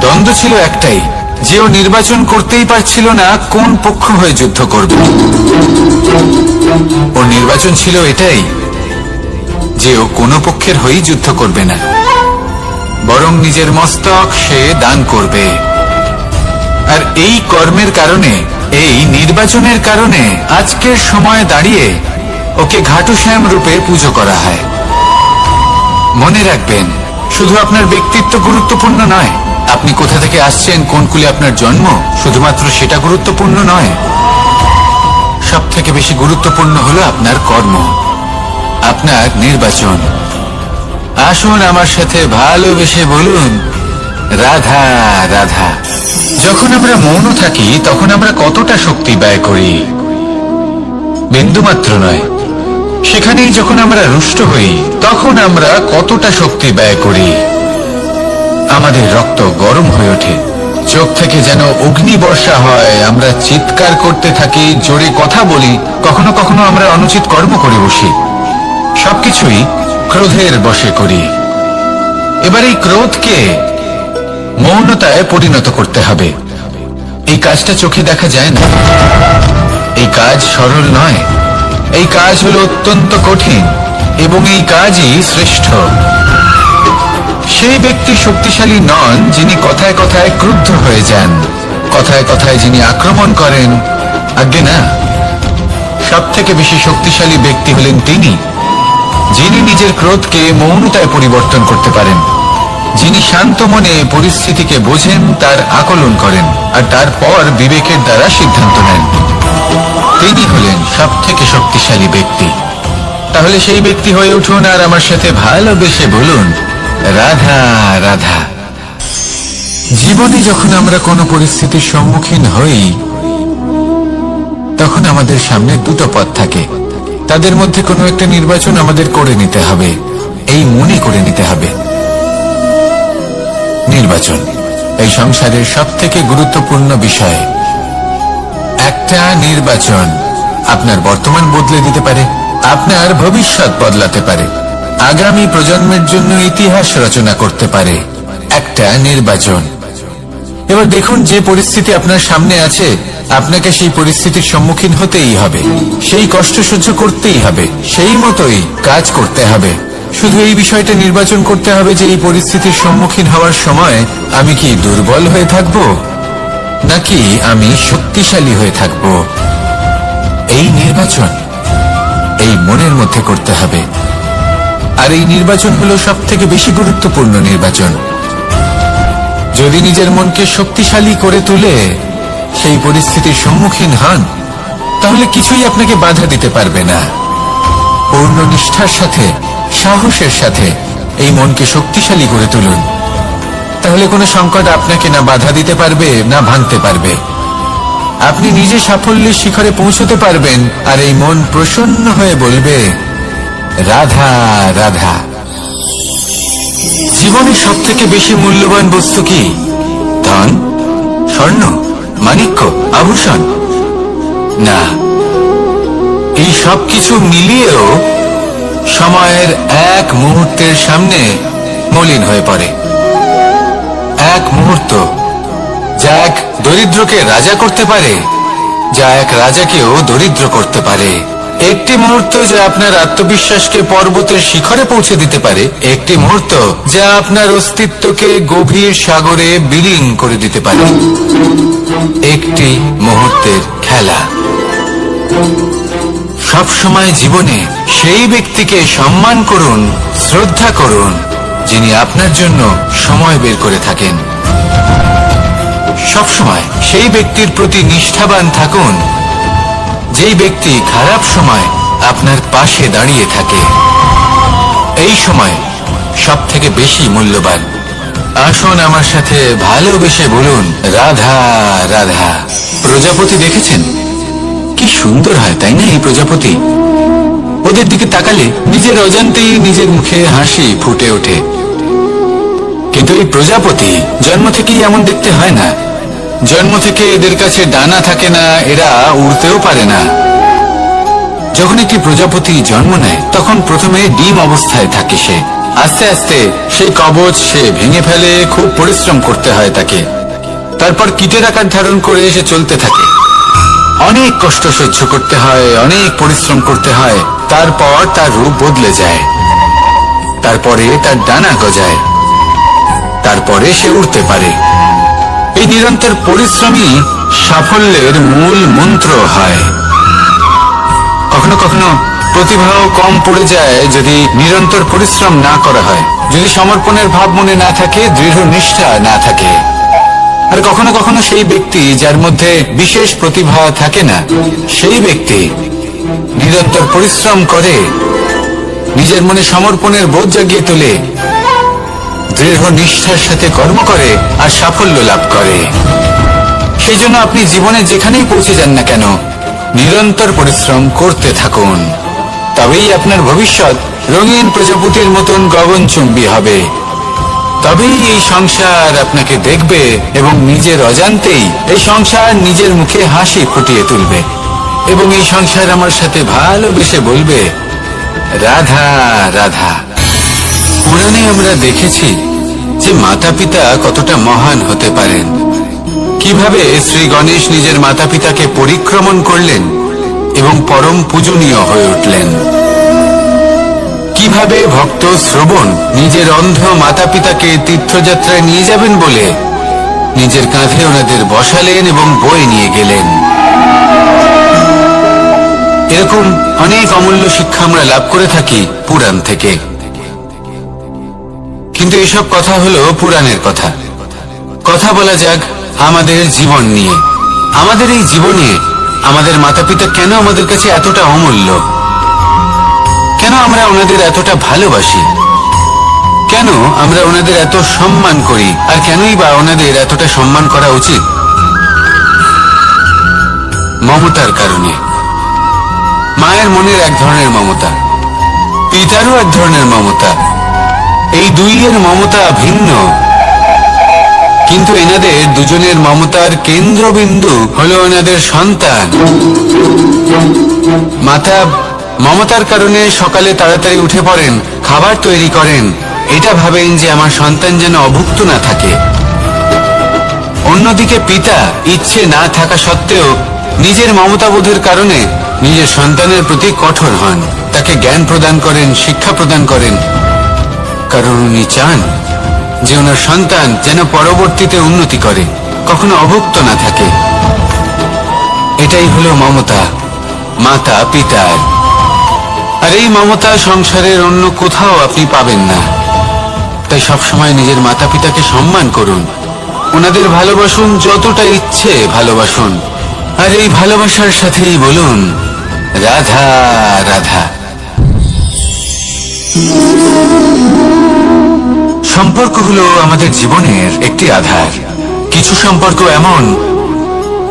দ্বন্দ্ব ছিল একটাই, যে ও নির্বাচন করতেই পারছিল না কোন পক্ষ হয়ে যুদ্ধ করবে। ওর নির্বাচন ছিল এটাই যে ও কোনো পক্ষের হয়েই যুদ্ধ করবে না, বরং নিজের মস্তক সে দান করবে। আর এই কর্মের কারণে, এই নির্বাচনের কারণে আজকের সময়ে দাঁড়িয়ে ওকে ঘাটুশ্যাম রূপে পুজো করা হয়। মনে রাখবেন, শুধু আপনার ব্যক্তিত্ব গুরুত্বপূর্ণ নয়, আপনি কোথা থেকে আসছেন, কোন কুলে আপনার জন্ম, শুধুমাত্র সেটা গুরুত্বপূর্ণ নয়। সব থেকে বেশি গুরুত্বপূর্ণ হলো আপনার কর্ম, আপনার নির্বাচন। আসুন আমার সাথে ভালোবেসে বলুন, রাধা রাধা। যখন আমরা মৌন থাকি তখন আমরা কতটা শক্তি ব্যয় করি, বিন্দুমাত্র নয়। সেখানেই যখন আমরা রুষ্ট হই তখন আমরা কতটা শক্তি ব্যয় করি। আমাদের রক্ত গরম হয়ে ওঠে, চোখ থেকে যেন অগ্নি বর্ষা হয়, আমরা চিৎকার করতে থাকি, জোরে কথা বলি, কখনো কখনো আমরা অনুচিত কর্ম করে বসি। সবকিছুই ক্রোধের বশে করি। এবার এই ক্রোধকে মৌনতায় পরিণত করতে হবে। এই কাজটা চোখে দেখা যায় না, এই কাজ সরল নয়, এই কাজ হলো অত্যন্ত কঠিন এবং এই কাজই শ্রেষ্ঠ। সেই ব্যক্তি শক্তিশালী নন যিনি কথায় কথায় ক্রুদ্ধ হয়ে যান, কথায় কথায় যিনি আক্রমণ করেন। আজ্ঞে না, সব থেকে বেশি শক্তিশালী ব্যক্তি হলেন তিনি যিনি নিজের ক্রোধকে মৌনতায় পরিবর্তন করতে পারেন, যিনি শান্ত মনে পরিস্থিতিকে বোঝেন, তার আকলন করেন আর তারপর বিবেকের দ্বারা সিদ্ধান্ত নেন। তিনি হলেন সব থেকে শক্তিশালী ব্যক্তি। তাহলে সেই ব্যক্তি হয়ে উঠুন আর আমার সাথে ভালোবেসে বলুন, রাধা রাধা। জীবনে যখন আমরা কোনো পরিস্থিতির সম্মুখীন হই তখন আমাদের সামনে দুটো পথ থাকে, তাদের মধ্যে কোনো একটা নির্বাচন আমাদের করে নিতে হবে, এই মনে করে নিতে হবে। নির্বাচন এই সংসারের সব থেকে গুরুত্বপূর্ণ বিষয়। একটা নির্বাচন আপনার বর্তমান বদলে দিতে পারে, আপনার ভবিষ্যৎ বদলাতে পারে, আগামী প্রজন্মের জন্য ইতিহাস রচনা করতে পারে। একটা নির্বাচন। এবার দেখুন, যে পরিস্থিতি আপনার সামনে আছে, আপনাকে সেই পরিস্থিতির সম্মুখীন হতেই হবে, সেই কষ্ট সহ্য করতেই হবে, সেই মতোই কাজ করতে হবে। শুধু এই বিষয়টা নির্বাচন করতে হবে যে এই পরিস্থিতির সম্মুখীন হওয়ার সময় আমি কি দুর্বল হয়ে থাকব নাকি আমি শক্তিশালী হয়ে থাকব। এই নির্বাচন এই মনের মধ্যে করতে হবে। আর এই নির্বাচন হলো সব থেকে বেশি গুরুত্বপূর্ণ নির্বাচন। যদি নিজের মনকে শক্তিশালী করে তুলে সেই পরিস্থিতির সম্মুখীন হন, তাহলে কিছুই আপনাকে বাধা দিতে পারবে না। পূর্ণ নিষ্ঠার সাথে, সাহসের সাথে এই মনকে শক্তিশালী করে তুলুন, তাহলে কোনো সংকট আপনাকে না বাধা দিতে পারবে না ভাঙতে পারবে। আপনি নিজে সাফল্যের শিখরে পৌঁছতে পারবেন আর এই মন প্রসন্ন হয়ে বলবে, রাধা রাধা। জীবনের সব থেকে বেশি মূল্যবান বস্তু কি? ধন, স্বর্ণ, মাণিক্য, আভূষণ? না, এই সব কিছু মিলিয়েও সময়ের এক মুহূর্তের সামনে মলিন হয়ে পড়ে। এক মুহূর্ত যা এক দরিদ্রকে রাজা করতে পারে, যা এক রাজাকেও দরিদ্র করতে পারে। একটি মুহূর্ত যা আপনার আত্মবিশ্বাসকে পর্বতের শিখরে পৌঁছে দিতে পারে, একটি মুহূর্ত যা আপনার অস্তিত্বকে গভীর সাগরে বিলীন করে দিতে পারে। একটি মুহূর্তের খেলা। সব সময় জীবনে সেই ব্যক্তিকে সম্মান করুন, শ্রদ্ধা করুন, যিনি আপনার জন্য সময় বের করে থাকেন। সব সময় সেই ব্যক্তির প্রতি নিষ্ঠাবান থাকুন, যেই ব্যক্তি খারাপ সময় আপনার পাশে দাঁড়িয়ে থাকে। এই সময় সব থেকে বেশি মূল্যবান। আসুন আমার সাথে ভালোবেসে বলুন, রাধা রাধা। প্রজাপতি দেখেছেন? কি সুন্দর হয়, তাই না? এই প্রজাপতি, ওদের দিকে তাকালে নিজের অজান্তেই নিজের মুখে হাসি ফুটে ওঠে। কিন্তু এই প্রজাপতি জন্ম থেকেই এমন দেখতে হয় না। জন্ম থেকে এদের কাছে ডানা থাকে না, এরা উড়তেও পারে না। যখন একটি প্রজাপতি জন্ম নেয় তখন প্রথমে ডিম অবস্থায় থাকে সে। আস্তে আস্তে সেই কবচ সে ভেঙে ফেলে, খুব পরিশ্রম করতে হয় তাকে। তারপর কীটের আকার ধারণ করে সে চলতে থাকে, অনেক কষ্ট সহ্য করতে হয়, অনেক পরিশ্রম করতে হয়। তারপর তার রূপ বদলে যায়, তারপরে তার ডানা গজায়, তারপরে সে উড়তে পারে। এই নিরন্তর পরিশ্রমই সাফল্যের মূল মন্ত্র হয়। কখনো কখনো প্রতিভাও কম পড়ে যায় যদি নিরন্তর পরিশ্রম না করা হয়, যদি সমর্পণের ভাব মনে না থাকে, দৃঢ় নিষ্ঠা না থাকে। আর কখনো কখনো সেই ব্যক্তি যার মধ্যে বিশেষ প্রতিভা থাকে না, সেই ব্যক্তি নিরন্তর পরিশ্রম করে, নিজের মনে সমর্পণের বোধ জাগিয়ে তোলে, দৃঢ় নিষ্ঠার সাথে কর্ম করে আর সাফল্য লাভ করে। সেই জন্য আপনি জীবনে যেখানেই পৌঁছে যান না কেন, নিরন্তর পরিশ্রম করতে থাকুন। তবেই আপনার ভবিষ্যৎ রঙিন প্রজাপতির মতন গগনচুম্বী হবে। তবেই এই সংসার আপনাকে দেখবে এবং নিজের অজান্তেই এই সংসার নিজের মুখে হাসি ফুটিয়ে তুলবে এবং এই সংসার আমার সাথে ভালোবেসে বলবে, রাধা রাধা। পুরাণে আমরা দেখেছি যে মাতা পিতা কতটা মহান হতে পারেন, কিভাবে শ্রী গণেশ নিজের মাতা পিতাকে পরিক্রমণ করলেন এবং পরম পূজনীয় হয়ে উঠলেন। কিভাবে ভক্ত শ্রবণ নিজের অন্ধ মাতা পিতাকে তীর্থযাত্রায় নিয়ে যাবেন বলে নিজের কাঁধে ওনাদের বসালেন এবং বয়ে নিয়ে গেলেন। এরকম অনেক অমূল্য শিক্ষা আমরা লাভ করে থাকি পুরাণ থেকে। কিন্তু এসব কথা হলো পুরাণের কথা। কথা বলা যাক আমাদের জীবন নিয়ে। আমাদের এই জীবনে আমাদের মাতা পিতা কেন আমাদের কাছে এতটা অমূল্য? কেন আমরা ওনাদের এতটা ভালোবাসি? কেন আমরা ওনাদের এত সম্মান করি? আর কেনই বা ওনাদের এতটা সম্মান করা উচিত? মমতার কারণে। মায়ের মনের এক ধরনের মমতা, পিতারও এক ধরনের মমতা। এই দুইয়ের মমতা ভিন্ন, কিন্তু এনাদের দুজনের মমতার কেন্দ্রবিন্দু হলো এনাদের সন্তান। মাতা মমতার কারণে সকালে তাড়াতাড়ি উঠে পড়েন, খাবার তৈরি করেন, এটা ভাবেন যে আমার সন্তান যেন অভুক্ত না থাকে। অন্যদিকে পিতা ইচ্ছে না থাকা সত্ত্বেও নিজের মমতাবোধের কারণে নিজের সন্তানের প্রতি কঠোর হন, তাকে জ্ঞান প্রদান করেন, শিক্ষা প্রদান করেন, কারণ উনি চান যে ওনার সন্তান যেন পরবর্তীতে উন্নতি করে, কখনো অভুক্ত না থাকে। এটাই হলো মমতা মাতা পিতার। আর এই মমতা সংসারের অন্য কোথাও আপনি পাবেন না। তাই সবসময় নিজের মাতা পিতাকে সম্মান করুন, ওনাদের ভালোবাসুন, যতটা ইচ্ছে ভালোবাসুন। আর এই ভালোবাসার সাথেই বলুন, রাধা রাধা। সম্পর্ক হলো আমাদের জীবনের একটি আধার। কিছু সম্পর্ক এমন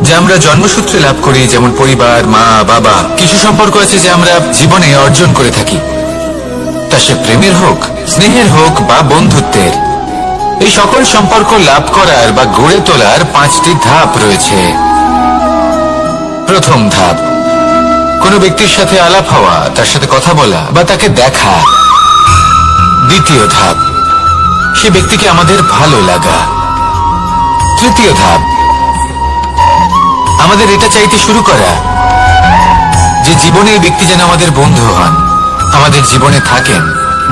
যা আমরা জন্মসূত্রে লাভ করি, যেমন পরিবার, মা বাবা। কিছু সম্পর্ক আছে যে আমরা জীবনে অর্জন করে থাকি, তা সে প্রেমের হোক, স্নেহের হোক বা বন্ধুত্বের। এই সকল সম্পর্ক লাভ করার বা গড়ে তোলার 5টি ধাপ রয়েছে। প্রথম ধাপ, কোনো ব্যক্তির সাথে আলাপ হওয়া, তার সাথে কথা বলা বা তাকে দেখা। দ্বিতীয় ধাপ, সে ব্যক্তিকে আমাদের ভালো লাগা। তৃতীয় ধাপ, আমাদের এটা চাইতে শুরু করা যে জীবনে এই ব্যক্তি যেন আমাদের বন্ধু হন, আমাদের জীবনে থাকেন,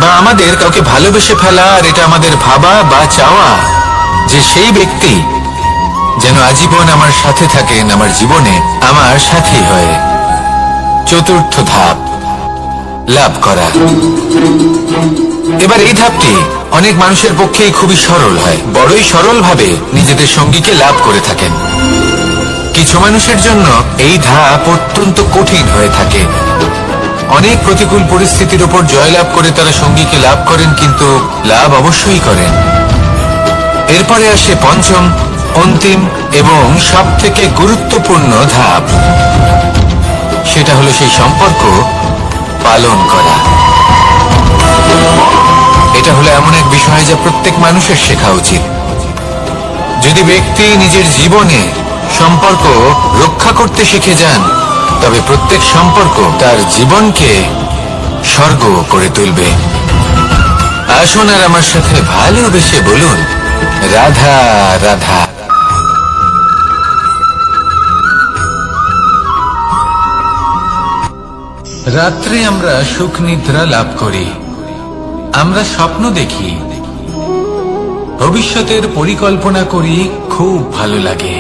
বা আমাদের কাউকে ভালোবেসে ফেলা আর এটা আমাদের ভাবা বা চাওয়া যে সেই ব্যক্তি যেন আজীবন আমার সাথে থাকেন, আমার জীবনে আমার সাথী হয়ে। চতুর্থ ধাপ, লাভ করা। এবার এই ধাপটি অনেক মানুষের পক্ষেই খুবই সরল হয়, বড়ই সরল ভাবে নিজেদের সঙ্গীকে লাভ করে থাকেন। কিছু মানুষের জন্য এই ধাপ অত্যন্ত কঠিন হয়ে থাকে। অনেক প্রতিকূল পরিস্থিতির উপর জয়লাভ করে তারা সঙ্গীকে লাভ করেন, কিন্তু লাভ অবশ্যই করেন। এরপরে আসে পঞ্চম, অন্তিম এবং সব থেকে গুরুত্বপূর্ণ ধাপ। সেটা হলো সেই সম্পর্ক পালন করা। এটা হলো এমন এক বিষয় যা প্রত্যেক মানুষের শেখা উচিত। যদি ব্যক্তি নিজের জীবনে সম্পর্ক রক্ষা করতে শিখে যান, তবে প্রত্যেক সম্পর্ক তার জীবনকে স্বর্গ করে তুলবে। আসুন আর আমার সাথে ভালোবেসে বলুন, রাধা রাধা। রাত্রে আমরা সুখ নিদ্রা লাভ করি, আমরা স্বপ্ন দেখি, ভবিষ্যতের পরিকল্পনা করি, খুব ভালো লাগে।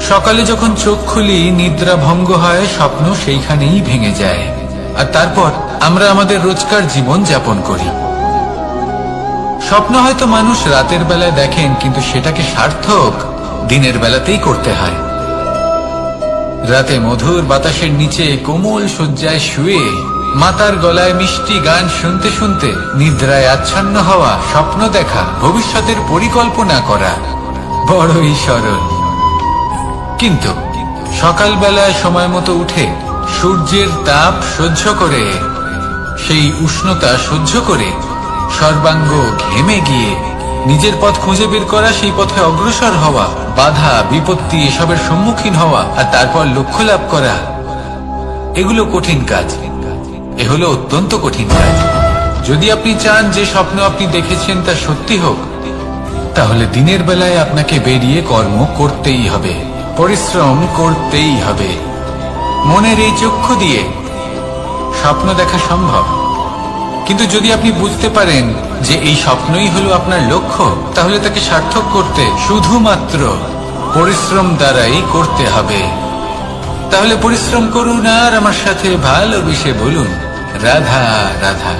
সকালে যখন চোখ খুলি নিদ্রা ভঙ্গ হয়, স্বপ্ন সেইখানেই ভেঙে যায়, আর তারপর আমরা আমাদের রোজকার জীবন যাপন করি। স্বপ্ন হয়তো মানুষ রাতের বেলায় দেখেন, কিন্তু সেটাকে সার্থক দিনের বেলাতেই করতে হয়। রাতে মধুর বাতাসের নিচে কোমল শয্যায় শুয়ে মাতার গলায় মিষ্টি গান শুনতে শুনতে নিদ্রায় আচ্ছন্ন হওয়া, স্বপ্ন দেখা, ভবিষ্যতের পরিকল্পনা করা বড়ই সরল। কিন্তু সকালবেলায় সময় মতো উঠে সূর্যের তাপ সহ্য করে, সেই উষ্ণতা সহ্য করে সর্বাঙ্গ ঘেমে গিয়ে নিজের পথ খুঁজে বের করা, সেই পথে অগ্রসর হওয়া, বাধা বিপত্তি এসবের সম্মুখীন হওয়া, আর তারপর লক্ষ্য লাভ করা, এগুলো কঠিন কাজ। এ হলো অত্যন্ত কঠিন কাজ। যদি আপনি চান যে স্বপ্ন আপনি দেখেছেন তা সত্যি হোক, তাহলে দিনের বেলায় আপনাকে বেরিয়ে কর্ম করতেই হবে, পরিশ্রম করতেই হবে। মনের এই চক্ষু দিয়ে স্বপ্ন দেখা সম্ভব, কিন্তু যদি আপনি বুঝতে পারেন যে এই স্বপ্নই হলো আপনার লক্ষ্য, তাহলে তাকে সার্থক করতে শুধুমাত্র পরিশ্রম দ্বারাই করতে হবে। তাহলে পরিশ্রম করুন আর আমার সাথে ভালোবেসে বলুন, রাধা রাধা।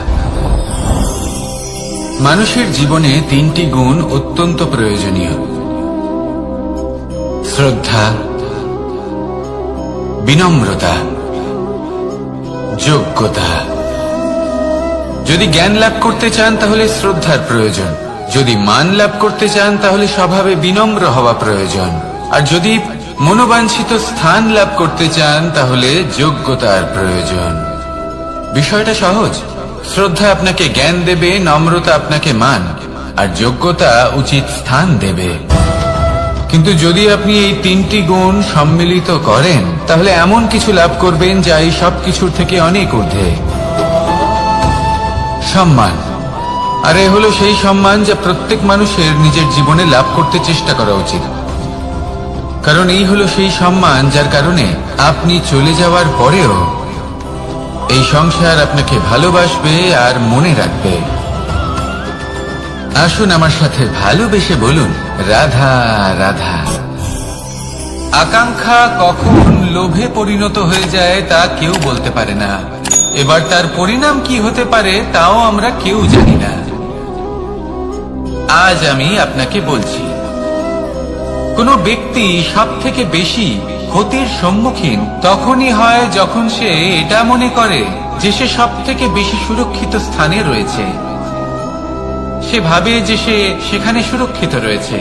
মানুষের জীবনে তিনটি গুণ অত্যন্ত প্রয়োজনীয়: শ্রদ্ধা, বিনম্রতা, যোগ্যতা। যদি জ্ঞান লাভ করতে চান তাহলে শ্রদ্ধার প্রয়োজন, যদি মান লাভ করতে চান তাহলে স্বভাবে বিনম্র হওয়া প্রয়োজন, আর যদি মনোবাঞ্ছিত স্থান লাভ করতে চান তাহলে যোগ্যতার প্রয়োজন। বিষয়টা সহজ। শ্রদ্ধা আপনাকে জ্ঞান দেবে, নম্রতা আপনাকে মান, আর যোগ্যতা উচিত স্থান দেবে। কিন্তু যদি আপনি এই তিনটি গুণ সম্মিলিত করেন, তাহলে এমন কিছু লাভ করবেন যা এই সব কিছুর থেকে অনেক ঊর্ধ্বে। সম্মান। আর এ হলো সেই সম্মান যা প্রত্যেক মানুষের নিজের জীবনে লাভ করতে চেষ্টা করা উচিত, কারণ এই হলো সেই সম্মান যার কারণে আপনি চলে যাওয়ার পরেও এই সংসার আপনাকে ভালোবাসবে আর মনে রাখবে। আসুন আমার সাথে ভালোবেসে বলুন, রাধা রাধা। আকাঙ্ক্ষা কখন লোভে পরিণত হয়ে যায় তা কেউ বলতে পারে না, এবার তার পরিণাম কি হতে পারে তাও আমরা কেউ জানি না। আজ আমি আপনাকে বলছি, কোনো ব্যক্তি সব থেকে বেশি ক্ষতির সম্মুখীন তখনই হয় যখন সে এটা মনে করে যে সে সব থেকে বেশি সুরক্ষিত স্থানে রয়েছে। সে ভাবে যে সে সেখানে সুরক্ষিত রয়েছে,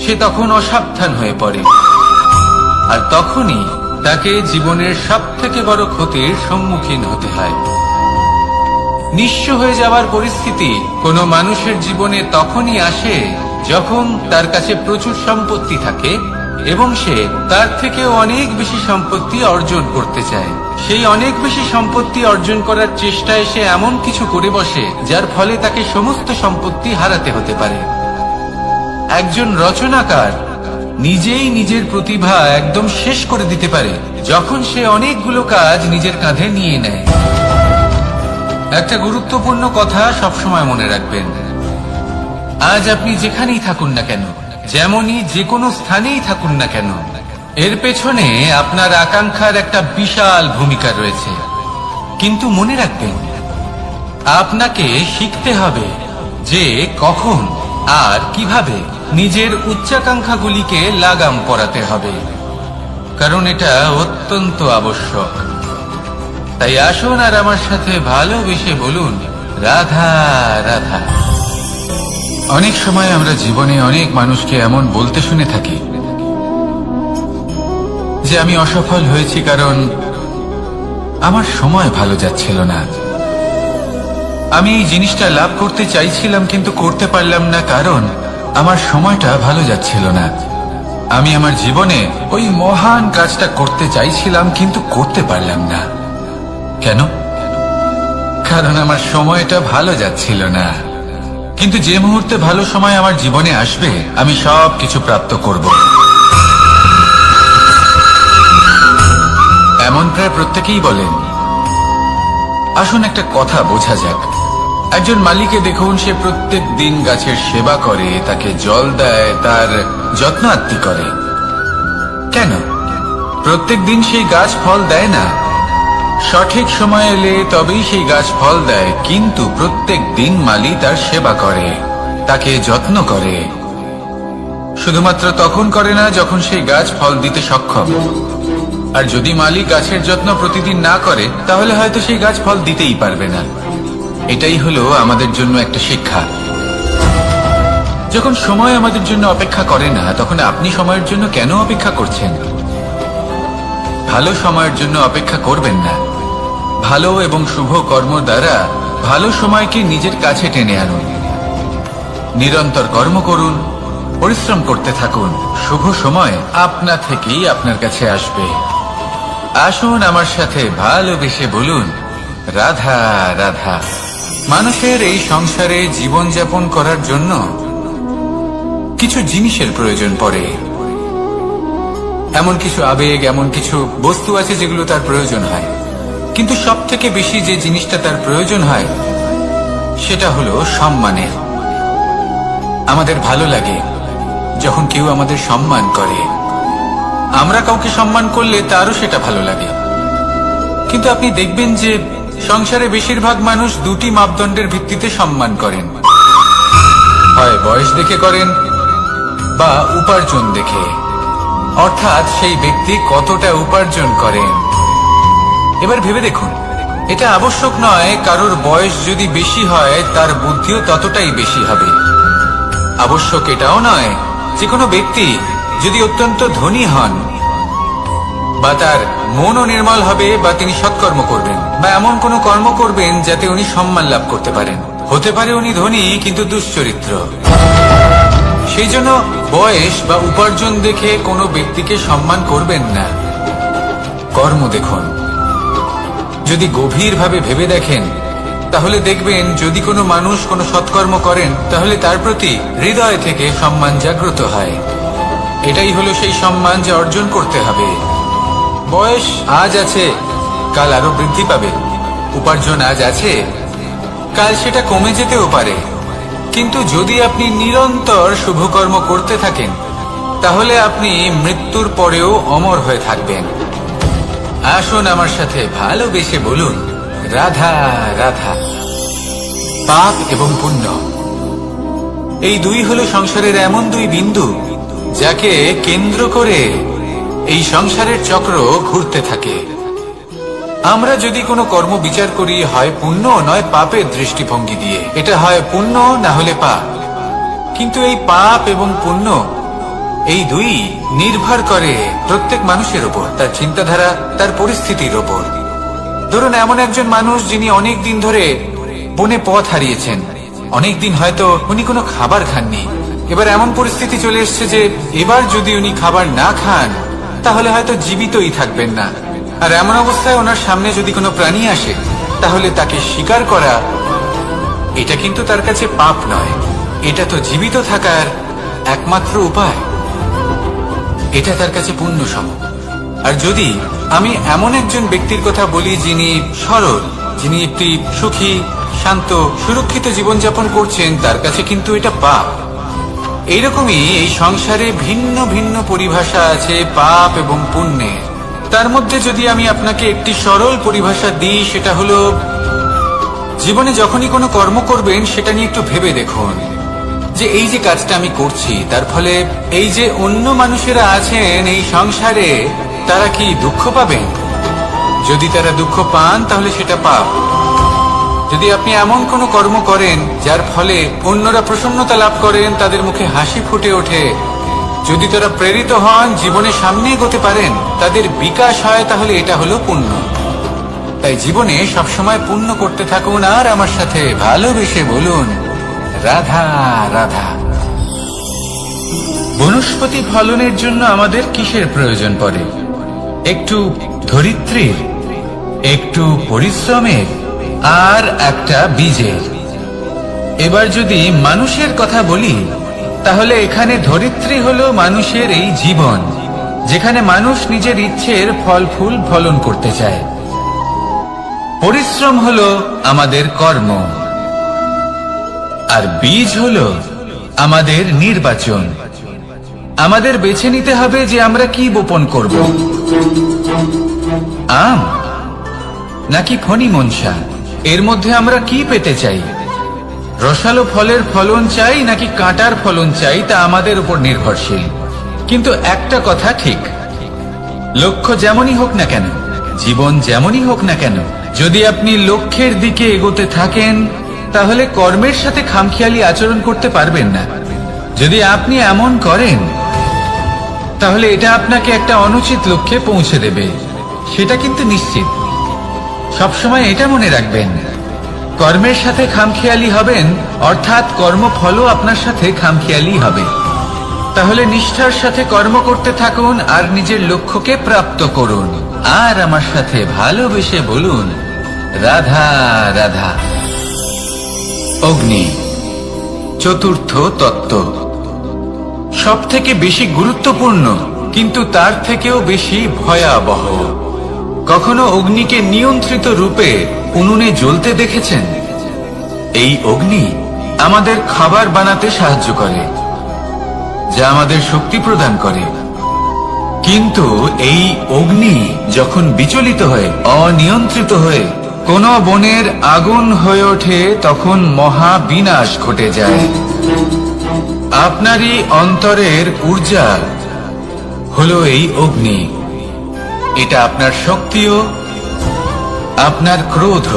সে তখন অসাবধান হয়ে পড়ে, আর তখনই তাকে জীবনের সব থেকে বড় ক্ষতির সম্মুখীন হতে হয়। নিঃস্ব হয়ে যাওয়ার পরিস্থিতি কোনো মানুষের জীবনে তখনই আসে যখন তার কাছে প্রচুর সম্পত্তি থাকে এবং সে তার থেকে অনেক বেশি সম্পত্তি অর্জন করতে চায়। সেই অনেক বেশি সম্পত্তি অর্জন করার চেষ্টায় সে এমন কিছু করে বসে যার ফলে তাকে সমস্ত সম্পত্তি হারাতে হতে পারে। একজন রচনাকার নিজেই নিজের প্রতিভা একদম শেষ করে দিতে পারে যখন সে অনেকগুলো কাজ নিজের কাঁধে নিয়ে নেয়। একটা গুরুত্বপূর্ণ কথা সবসময় মনে রাখবেন, আজ আপনি যেখানেই থাকুন না কেন, যেমনই যে কোনো স্থানেই থাকুন না কেন, এর পেছনে আপনার আকাঙ্ক্ষার একটা বিশাল ভূমিকা রয়েছে। কিন্তু মনে রাখবেন, আপনাকে শিখতে হবে যে কখন আর কিভাবে নিজের উচ্চাকাঙ্ক্ষাগুলিকে লাগাম পরাতে হবে, কারণ এটা অত্যন্ত আবশ্যক। তাই আসুন আর আমার সাথে ভালোবেসে বলুন, রাধা রাধা। অনেক সময় আমরা জীবনে অনেক মানুষকে এমন বলতে শুনে থাকি যে আমি অসফল হয়েছি কারণ আমার সময় ভালো যাচ্ছিল না, আমি এই জিনিসটা লাভ করতে চাইছিলাম কিন্তু করতে পারলাম না কারণ আমার সময়টা ভালো যাচ্ছিল না। আমি আমার জীবনে ওই মহান কাজটা করতে চাইছিলাম, কিন্তু করতে পারলাম না। কেন? কারণ আমার সময়টা ভালো যাচ্ছিল না। কিন্তু যে মুহূর্তে ভালো সময় আমার জীবনে আসবে, আমি সব কিছু প্রাপ্ত করব। এমন প্রায় প্রত্যেকেই বলেন। আসুন একটা কথা বোঝা যাক। একজন মালিকে দেখুন, সে প্রত্যেক দিন গাছের সেবা করে, তাকে জল দেয়, তার যত্ন আত্তি করে। কেন? প্রত্যেক দিন সেই গাছ ফল দেয় না। সঠিক সময় এলে তবেই সেই গাছ ফল দেয়, কিন্তু প্রত্যেক দিন মালি তার সেবা করে, তাকে যত্ন করে। শুধুমাত্র তখন করে না যখন সেই গাছ ফল দিতে সক্ষম। আর যদি মালি গাছের যত্ন প্রতিদিন না করে, তাহলে হয়তো সেই গাছ ফল দিতেই পারবে না। এটাই হলো আমাদের জন্য একটা শিক্ষা। যখন সময় আমাদের জন্য অপেক্ষা করে না, তখন আপনি সময়ের জন্য কেন অপেক্ষা করছেন? ভালো সময়ের জন্য অপেক্ষা করবেন না। ভালো এবং শুভ কর্ম দ্বারা ভালো সময়কে নিজের কাছে টেনে আনুন। নিরন্তর কর্ম করুন, পরিশ্রম করতে থাকুন। শুভ সময় আপনা থেকেই আপনার কাছে আসবে। আসুন আমার সাথে ভালোবেসে বলুন, রাধা রাধা। মানুষের এই সংসারে জীবনযাপন করার জন্য কিছু জিনিসের প্রয়োজন পড়ে। এমন কিছু আবেগ, এমন কিছু বস্তু আছে যেগুলো তার প্রয়োজন হয়। কিন্তু সব থেকে বেশি যে জিনিসটা তার প্রয়োজন হয়, সেটা হলো সম্মানের। আমাদের ভালো লাগে যখন কেউ আমাদের সম্মান করে। আমরা কাউকে সম্মান করলে তারও সেটা ভালো লাগে। কিন্তু আপনি দেখবেন যে সংসারে বেশিরভাগ মানুষ দুটি মাপদণ্ডের ভিত্তিতে সম্মান করেন। হয় বয়স দেখে করেন বা উপার্জন দেখে, অর্থাৎ সেই ব্যক্তি কতটা উপার্জন করেন। এবার ভেবে দেখুন, এটা আবশ্যক নয় কারোর বয়স যদি বেশি হয় তার বুদ্ধিও ততটাই বেশি হবে। আবশ্যক এটাও নয় যে কোনো ব্যক্তি যদি অত্যন্ত ধনী হন বা তার মনও নির্মল হবে বা তিনি সৎকর্ম করবেন বা এমন কোনো কর্ম করবেন যাতে উনি সম্মান লাভ করতে পারেন। হতে পারে উনি ধনী কিন্তু দুশ্চরিত্র। সেই জন্য বয়স বা উপার্জন দেখে কোনো ব্যক্তিকে সম্মান করবেন না। কর্ম দেখুন। যদি গভীরভাবে ভেবে দেখেন, তাহলে দেখবেন যদি কোনো মানুষ কোনো সৎকর্ম করেন, তাহলে তার প্রতি হৃদয় থেকে সম্মান জাগ্রত হয়। এটাই হলো সেই সম্মান যা অর্জন করতে হবে। বয়স আজ আছে, কাল আরো বৃদ্ধি পাবে। উপার্জন আজ আছে, কাল সেটা কমে যেতেও পারে। কিন্তু যদি আপনি নিরন্তর শুভকর্ম করতে থাকেন, তাহলে আপনি মৃত্যুর পরেও অমর হয়ে থাকবেন। আসুন আমার সাথে ভালোবেসে বলুন, রাধা রাধা। পাপ এবং পুণ্য, এই দুই হলো সংসারের এমন দুই বিন্দু যাকে কেন্দ্র করে এই সংসারের চক্র ঘুরতে থাকে। আমরা যদি কোনো কর্ম বিচার করি, হয় পুণ্য নয় পাপের দৃষ্টিভঙ্গি দিয়ে, এটা হয় পুণ্য না হলে পাপ। কিন্তু এই পাপ এবং পুণ্য এই দুই নির্ভর করে প্রত্যেক মানুষের উপর, তার চিন্তাধারা, তার পরিস্থিতির উপর। ধরুন এমন একজন মানুষ যিনি অনেক দিন ধরে বনে পথ হারিয়েছেন, অনেক দিন হয়তো উনি কোনো খাবার খাননি। এবার এমন পরিস্থিতি চলে এসছে যে এবার যদি উনি খাবার না খান, তাহলে হয়তো জীবিতই থাকবেন না। আর এমন অবস্থায় ওনার সামনে যদি কোনো প্রাণী আসে, তাহলে তাকে শিকার করা, এটা কিন্তু তার কাছে পাপ নয়। এটা তো জীবিত থাকার একমাত্র উপায়। এটা তার কাছে পুণ্য সম। আর যদি আমি এমন একজন ব্যক্তির কথা বলি যিনি সরল, যিনি একটি সুখী, শান্ত, সুরক্ষিত জীবনযাপন করছেন, তার কাছে কিন্তু এটা পাপ। এইরকমই এই সংসারে ভিন্ন ভিন্ন পরিভাষা আছে পাপ এবং পুণ্যের। তার মধ্যে যদি আমি আপনাকে একটি সরল পরিভাষা দিই, সেটা হলো, জীবনে যখনই কোনো কর্ম করবেন সেটা নিয়ে একটু ভেবে দেখুন যে এই যে কাজটা আমি করছি, তার ফলে এই যে অন্য মানুষেরা আছেন এই সংসারে, তারা কি দুঃখ পাবেন? যদি তারা দুঃখ পান তাহলে সেটা পাপ। যদি আপনি এমন কোনো কর্ম করেন যার ফলে অন্যরা প্রসন্নতা লাভ করেন, তাদের মুখে হাসি ফুটে ওঠে, যদি তারা প্রেরিত হন, জীবনে সামনে এগোতে পারেন, তাদের বিকাশ হয়, তাহলে এটা হলো পুণ্য। তাই জীবনে সবসময় পুণ্য করতে থাকুন আর আমার সাথে ভালোবেসে বলুন, রাধা রাধা। বনস্পতি ফলনের জন্য আমাদের কিসের প্রয়োজন পড়ে? একটু ধরিত্রীর, একটু পরিশ্রমের, আর একটা বীজের। এবার যদি মানুষের কথা বলি, তাহলে এখানে ধরিত্রী হলো মানুষের এই জীবন, যেখানে মানুষ নিজের ইচ্ছের ফল ফুল ফলন করতে চায়। পরিশ্রম হলো আমাদের কর্ম, আর বীজ হলো আমাদের নির্বাচন। আমাদের বেছে নিতে হবে যে আমরা কি বপন করব, আম নাকি ফণি মনসা। এর মধ্যে আমরা কি পেতে চাই? রসালো ফলের ফলন চাই নাকি কাঁটার ফলন চাই, তা আমাদের উপর নির্ভরশীল। কিন্তু একটা কথা ঠিক, লক্ষ্য যেমনই হোক না কেন, জীবন যেমনই হোক না কেন, যদি আপনি লক্ষ্যের দিকে এগোতে থাকেন, তাহলে কর্মের সাথে খামখেয়ালি আচরণ করতে পারবেন না। যদি আপনি এমন করেন, তাহলে এটা আপনাকে একটা অনুচিত লক্ষ্যে পৌঁছে দেবে, সেটা কিন্তু নিশ্চিত। সবসময় এটা মনে রাখবেন, কর্মের সাথে খামখেয়ালি হবেন, অর্থাৎ কর্মফলও আপনার সাথে খামখেয়ালি হবে। তাহলে নিষ্ঠার সাথে কর্ম করতে থাকুন আর নিজের লক্ষ্যকে প্রাপ্ত করুন। আর আমার সাথে ভালোবেসে বলুন, রাধা রাধা। অগ্নি, চতুর্থ তত্ত্ব, সব থেকে বেশি গুরুত্বপূর্ণ, কিন্তু তার থেকেও বেশি ভয়াবহ। কখনো অগ্নিকে নিয়ন্ত্রিত রূপে উনুনে জ্বলতে দেখেছেন? এই অগ্নি আমাদের খাবার বানাতে সাহায্য করে, যা আমাদের শক্তি প্রদান করে। কিন্তু এই অগ্নি যখন বিচলিত হয়ে, অনিয়ন্ত্রিত হয়ে কোন বনের আগুন হয়ে ওঠে, তখন মহা বিনাশ ঘটে যায়। আপনারই অন্তরের ঊর্জা হলো এই অগ্নি। এটা আপনার শক্তিও, আপনার ক্রোধ।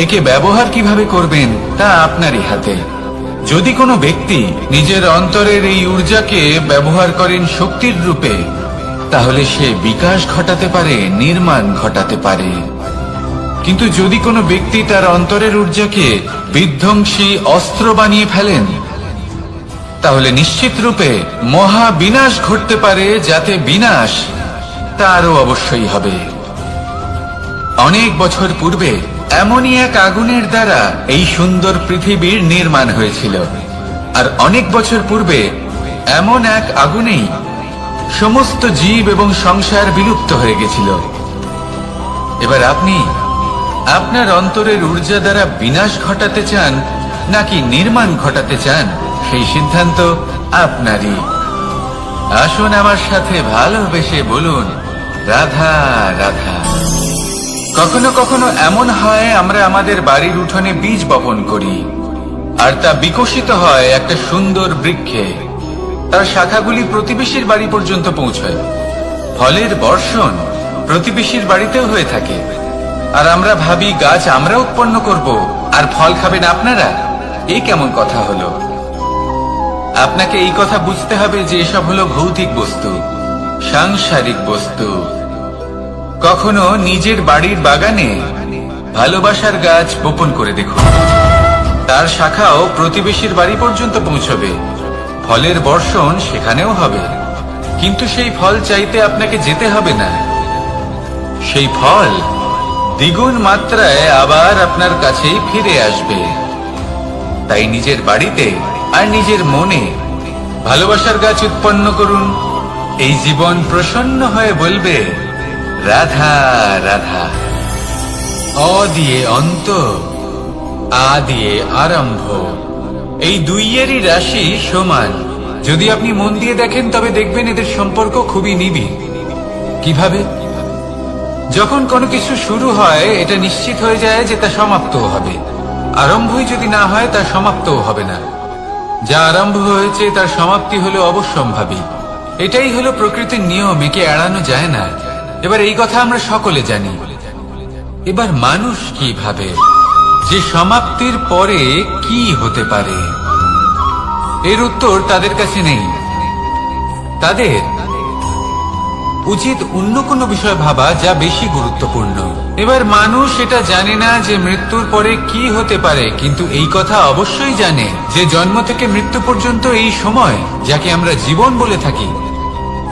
একে ব্যবহার কিভাবে করবেন তা আপনারই হাতে। যদি কোনো ব্যক্তি নিজের অন্তরের এই ঊর্জাকে ব্যবহার করেন শক্তির রূপে, তাহলে সে বিকাশ ঘটাতে পারে, নির্মাণ ঘটাতে পারে। কিন্তু যদি কোনো ব্যক্তি তার অন্তরের ঊর্জাকে বিধ্বংসী অস্ত্র বানিয়ে ফেলেন, তাহলে নিশ্চিত রূপে মহা বিনাশ ঘটতে পারে, যাতে বিনাশ তারও অবশ্যই হবে। অনেক বছর পূর্বে এমনই এক আগুনের দ্বারা এই সুন্দর পৃথিবীর নির্মাণ হয়েছিল, আর অনেক বছর পূর্বে এমন এক আগুনেই সমস্ত জীব এবং সংসার বিলুপ্ত হয়ে গেছিল। এবার আপনি আপনার অন্তরের ঊর্জা দ্বারা বিনাশ ঘটাতে চান নাকি নির্মাণ ঘটাতে চান, সেই সিদ্ধান্ত আপনারই। আসুন আমার সাথে ভালোবেসে বলুন, রাধা রাধা। কখনো কখনো এমন হয়, আমরা আমাদের বাড়ির উঠোনে বীজ বপন করি, আর তা বিকশিত হয় একটা সুন্দর বৃক্ষে। তার শাখাগুলি প্রতিবেশীর বাড়ি পর্যন্ত পৌঁছায়। ফলের বর্ষণ প্রতিবেশীর বাড়িতেও হয়ে থাকে, আর আমরা ভাবি গাছ আমরা উৎপন্ন করব আর ফল খাবেন আপনারা। এই কেমন কথা হলো? আপনাকে এই কথা বুঝতে হবে যে এসব হলো ভৌতিক বস্তু, সাংসারিক বস্তু। কখনো নিজের বাড়ির বাগানে ভালোবাসার গাছ বপন করে দেখুন, তার শাখাও প্রতিবেশীর বাড়ি পর্যন্ত পৌঁছবে, ফলের বর্ষণ সেখানেও হবে। কিন্তু সেই ফল চাইতে আপনাকে যেতে হবে না, সেই ফল দ্বিগুণ মাত্রায় আবার আপনার কাছেই ফিরে আসবে। তাই নিজের বাড়িতে আর নিজের মনে ভালোবাসার গাছ উৎপন্ন করুন। এই জীবন প্রসন্ন হয়ে বলবে, রাধা রাধা। অ দিয়ে অন্ত, আ দিয়ে আরম্ভ, এই দুইয়েরই রাশি সমান। যদি আপনি মন দিয়ে দেখেন, তবে দেখবেন এদের সম্পর্ক খুবই নিবিড়। কিভাবে? যখন কোনো কিছু শুরু হয়, এটা নিশ্চিত হয়ে যায় যে তা সমাপ্তও হবে। আরম্ভই যদি না হয়, তা সমাপ্তও হবে না। যা আরম্ভ হয়েছে তার সমাপ্তি হলো অবশ্যম্ভাবী। এটাই হলো প্রকৃতির নিয়ম, একে এড়ানো যায় না। এবার এই কথা আমরা সকলে জানি। এবার মানুষ কি ভাবে যে সমাপ্তির পরে কি হতে পারে, এর উত্তর তাদের কাছে নেই। উচিত অন্য কোনো বিষয় ভাবা যা বেশি গুরুত্বপূর্ণ। এবার মানুষ এটা জানে না যে মৃত্যুর পরে কি হতে পারে, কিন্তু এই কথা অবশ্যই জানে যে জন্ম থেকে মৃত্যু পর্যন্ত এই সময়, যাকে আমরা জীবন বলে থাকি,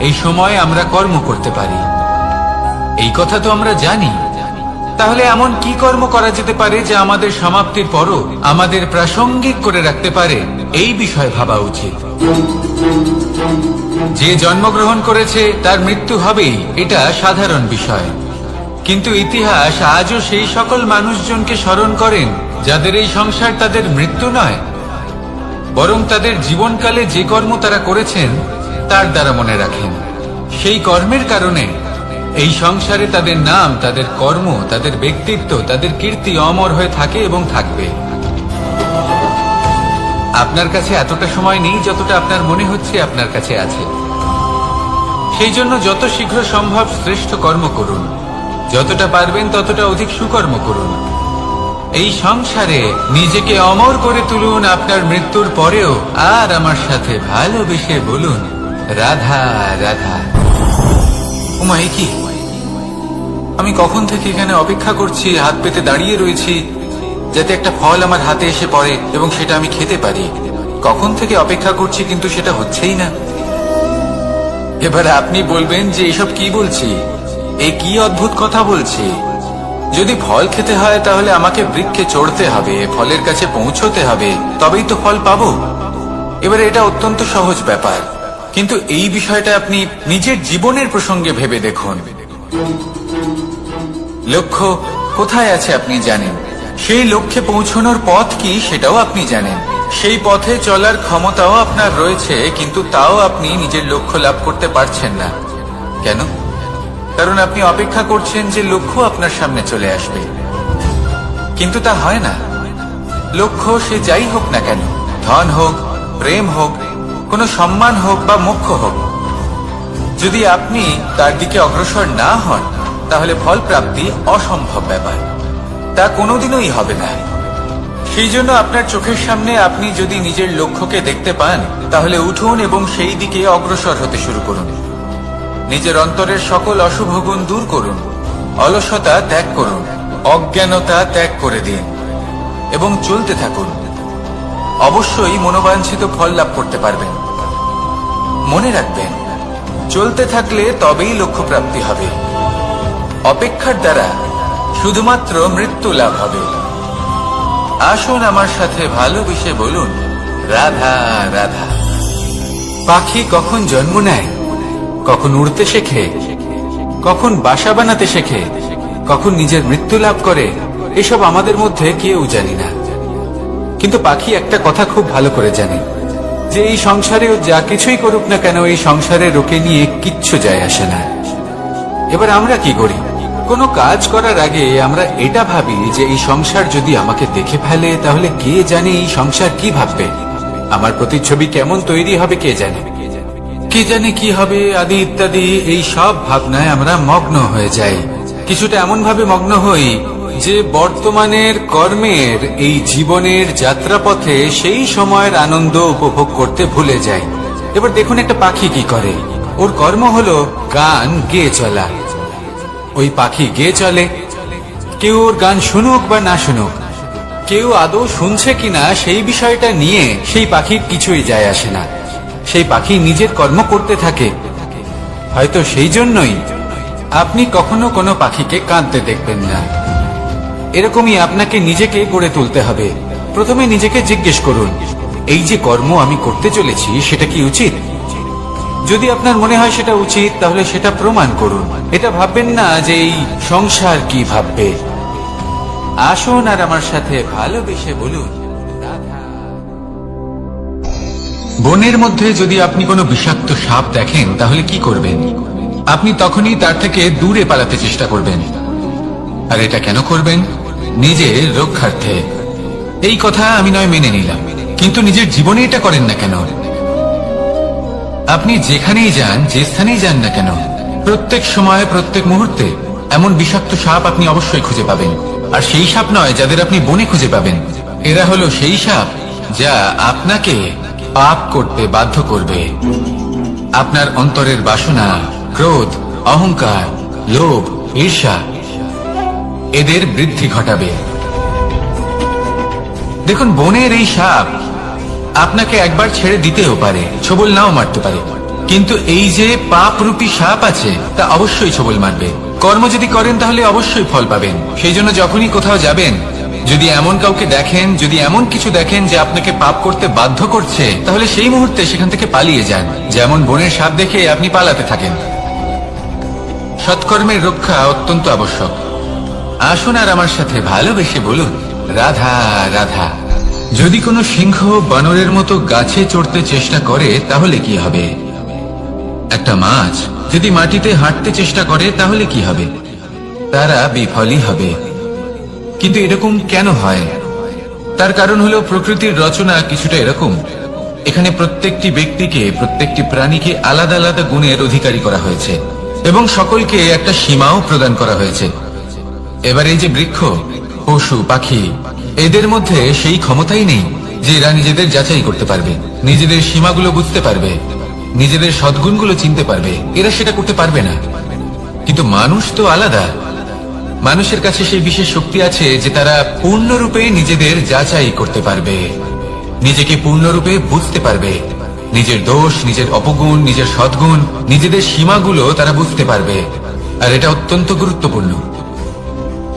এই সময় আমরা কর্ম করতে পারি। এই কথা তো আমরা জানি। তাহলে এমন কি কর্ম করা যেতে পারে যা আমাদের সমাপ্তির পরও আমাদের প্রাসঙ্গিক করে রাখতে পারে, এই বিষয়ে ভাবা উচিত। যে জন্মগ্রহণ করেছে তার মৃত্যু হবেই, এটা সাধারণ বিষয়। কিন্তু ইতিহাস আজও সেই সকল মানুষজনকে স্মরণ করেন যাদের এই সংসার তাদের মৃত্যু নয়, বরং তাদের জীবনকালে যে কর্ম তারা করেছেন তার দ্বারা মনে রাখেন। সেই কর্মের কারণে এই সংসারে তাদের নাম, তাদের কর্ম, তাদের ব্যক্তিত্ব, তাদের কীর্তি অমর হয়ে থাকে এবং থাকবে। আপনার কাছে এতটা সময় নেই যতটা আপনার মনে হচ্ছে আপনার কাছে আছে। সেই জন্য যত শীঘ্র সম্ভব শ্রেষ্ঠ কর্ম করুন, যতটা পারবেন ততটা অধিক সুকর্ম করুন। এই সংসারে নিজেকে অমর করে তুলুন আপনার মৃত্যুর পরেও। আর আমার সাথে ভালোবেসে বলুন, রাধা রাধা। উমাই কি, আমি কখন থেকে এখানে অপেক্ষা করছি, হাত পেতে দাঁড়িয়ে রয়েছি যাতে একটা ফল আমার হাতে এসে পড়ে এবং সেটা আমি খেতে পারি। কখন থেকে অপেক্ষা করছি, কিন্তু সেটা হচ্ছেই না। এবার আপনি বলবেন যে এসব কি বলছি, এ কি অদ্ভুত কথা বলছি। যদি ফল খেতে হয় তাহলে আমাকে বৃক্ষে চড়তে হবে, ফলের কাছে পৌঁছতে হবে, তবেই তো ফল পাবো। এবারে এটা অত্যন্ত সহজ ব্যাপার, কিন্তু এই বিষয়টা আপনি নিজের জীবনের প্রসঙ্গে ভেবে দেখুন। লক্ষ্য কোথায় আছে আপনি জানেন, সেই লক্ষ্যে পৌঁছানোর পথ কি সেটাও আপনি জানেন, সেই পথে চলার ক্ষমতাও আপনার রয়েছে, কিন্তু তাও আপনি নিজের লক্ষ্য লাভ করতে পারছেন না। কেন? কারণ আপনি অপেক্ষা করছেন যে লক্ষ্য আপনার সামনে চলে আসবে, কিন্তু তা হয় না। লক্ষ্য সে যাই হোক না কেন, ধন হোক, প্রেম হোক, কোনো সম্মান হোক বা মোক্ষ হোক, যদি আপনি তার দিকে অগ্রসর না হন তাহলে ফল প্রাপ্তি অসম্ভব ব্যাপার, তা কোনোদিনই হবে না। সেই জন্য আপনার চোখের সামনে আপনি যদি নিজের লক্ষ্যকে দেখতে পান তাহলে উঠুন এবং সেই দিকে অগ্রসর হতে শুরু করুন। নিজের অন্তরের সকল অশুভ গুণ দূর করুন, অলসতা ত্যাগ করুন, অজ্ঞানতা ত্যাগ করে দিন এবং চলতে থাকুন। অবশ্যই মনোবাঞ্ছিত ফল লাভ করতে পারবেন। মনে রাখবেন, চলতে থাকলে তবেই লক্ষ্য প্রাপ্তি হবে। অপেক্ষার দ্বারা শুধুমাত্র মৃত্যু লাভ হবে। আসুন আমার সাথে ভালোবেসে বলুন, রাধা রাধা। পাখি কখন জন্ম নেয়, কখন উড়তে শেখে, কখন বাসা বানাতে শেখে, কখন নিজের মৃত্যু লাভ করে, এসব আমাদের মধ্যে কেউ জানি না। কিন্তু পাখি একটা কথা খুব ভালো করে জানে, যে এই সংসারে ও যা কিছুই করুক না কেন, এই সংসারের ওকে নিয়ে কিচ্ছু যায় আসে না। এবার আমরা কি করি? কোনো কাজ করার আগে আমরা এটা ভাবি যে এই সংসার যদি আমাকে দেখে ফেলে তাহলে কে জানে এই সংসার কি ভাববে, আমার প্রতিচ্ছবি কেমন তৈরি হবে কে জানে, কে জানে কি হবে আদি ইত্যাদি। এই সব ভাবনায় আমরা মগ্ন হয়ে যাই। কিছুটা এমন ভাবে মগ্ন হই যে বর্তমানের কর্মের এই জীবনের যাত্রাপথে সেই সময়ের আনন্দ উপভোগ করতে ভুলে যাই। এবার দেখুন একটা পাখি কি করে, ওর কর্ম হলো গান গেয়ে চলা। ওই পাখি গেয়ে চলে, কেউ ওর গান শুনুক বা না শুনুক, কেউ আদৌ শুনছে কিনা সেই বিষয়টা নিয়ে সেই পাখির কিছুই যায় আসে না। সেই পাখি নিজের কর্ম করতে থাকে। হয়তো সেই জন্যই আপনি কখনো কোনো পাখিকে কাঁদতে দেখবেন না। এরকমই আপনাকে নিজেকে গড়ে তুলতে হবে। প্রথমে নিজেকে জিজ্ঞেস করুন, এই যে কর্ম আমি করতে চলেছি সেটা কি উচিত? যদি আপনার মনে হয় সেটা উচিত তাহলে সেটা প্রমাণ করুন। এটা ভাববেন না যে এই সংসার কি ভাববে। আসুন আর আমার সাথে ভালোবেসে বলুন, রাধা। বনের মধ্যে যদি আপনি কোনো বিষাক্ত সাপ দেখেন তাহলে কি করবেন? আপনি তখনই তার থেকে দূরে পালাতে চেষ্টা করবেন। আর এটা কেন করবেন? নিজের রক্ষার্থে। এই কথা আমি নয় মেনে নিলাম, কিন্তু নিজের জীবনে এটা করেন না কেন? আপনি যেখানেই যান, যে স্থানেই যান না কেন, প্রত্যেক সময় প্রত্যেক মুহূর্তে এমন বিষাক্ত সাপ আপনি অবশ্যই খুঁজে পাবেন। আর সেই সাপ নয় যাদের আপনি বনে খুঁজে পাবেন, এরা হলো সেই সাপ যা আপনাকে পাপ করতে বাধ্য করবে। আপনার অন্তরের বাসনা, ক্রোধ, অহংকার, লোভ, ঈর্ষা এদের বৃদ্ধি ঘটাবে। দেখুন, বনের এই সাপ আপনাকে একবার ছেড়ে দিতেও পারে, ছোবল নাও মারতে পারে, কিন্তু এই যে পাপরূপী সাপ আছে তা অবশ্যই ছোবল মারবে। কর্ম যদি করেন তাহলে অবশ্যই ফল পাবেন। সেই জন্য যখনই কোথাও যাবেন, যদি এমন কাউকে দেখেন, যদি এমন কিছু দেখেন যে আপনাকে পাপ করতে বাধ্য করছে, তাহলে সেই মুহূর্তে সেখান থেকে পালিয়ে যান। যেমন বনের সাপ দেখে আপনি পালাতে থাকেন। সৎকর্মের রক্ষা অত্যন্ত আবশ্যক। আসুন আর আমার সাথে ভালোবেসে বলুন, রাধা রাধা। যদি কোনো সিংহ বানরের মতো গাছে চড়তে চেষ্টা করে তাহলে কি হবে? একটা মাছ যদি মাটিতে হাঁটতে চেষ্টা করে তাহলে কি হবে? তারা বিফলই হবে। কিন্তু এরকম কেন হয়? তার কারণ হলো প্রকৃতির রচনা কিছুটা এরকম। এখানে প্রত্যেকটি ব্যক্তিকে, প্রত্যেকটি প্রাণীকে আলাদা আলাদা গুণের অধিকারী করা হয়েছে এবং সকলকে একটা সীমাও প্রদান করা হয়েছে। এবার এই যে বৃক্ষ, পশু, পাখি, এদের মধ্যে সেই ক্ষমতাই নেই যে এরা নিজেদের যাচাই করতে পারবে, নিজেদের সীমাগুলো বুঝতে পারবে, নিজেদের সদ্গুণগুলো চিনতে পারবে। এরা সেটা করতে পারবে না। কিন্তু মানুষ তো আলাদা। মানুষের কাছে সেই বিশেষ শক্তি আছে যে তারা পূর্ণরূপে নিজেদের যাচাই করতে পারবে, নিজেকে পূর্ণরূপে বুঝতে পারবে, নিজের দোষ, নিজের অপগুণ, নিজের সদ্গুণ, নিজেদের সীমাগুলো তারা বুঝতে পারবে। আর এটা অত্যন্ত গুরুত্বপূর্ণ।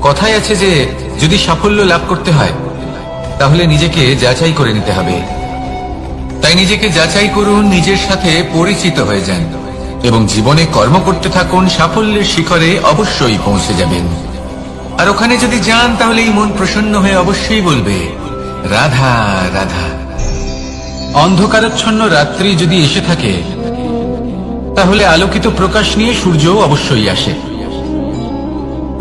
কথায় আছে যে যদি সাফল্য লাভ করতে হয় তাহলে নিজেকে যাচাই করে নিতে হবে। তাই নিজেকে যাচাই করুন, নিজের সাথে পরিচিত হয়ে যান এবং জীবনে কর্ম করতে থাকুন। সাফল্যের শিখরে অবশ্যই পৌঁছে যাবেন। আর ওখানে যদি যান তাহলে এই মন প্রসন্ন হয়ে অবশ্যই বলবে, রাধা রাধা। অন্ধকারাচ্ছন্ন রাত্রি যদি এসে থাকে তাহলে আলোকিত প্রকাশ নিয়ে সূর্যও অবশ্যই আসে।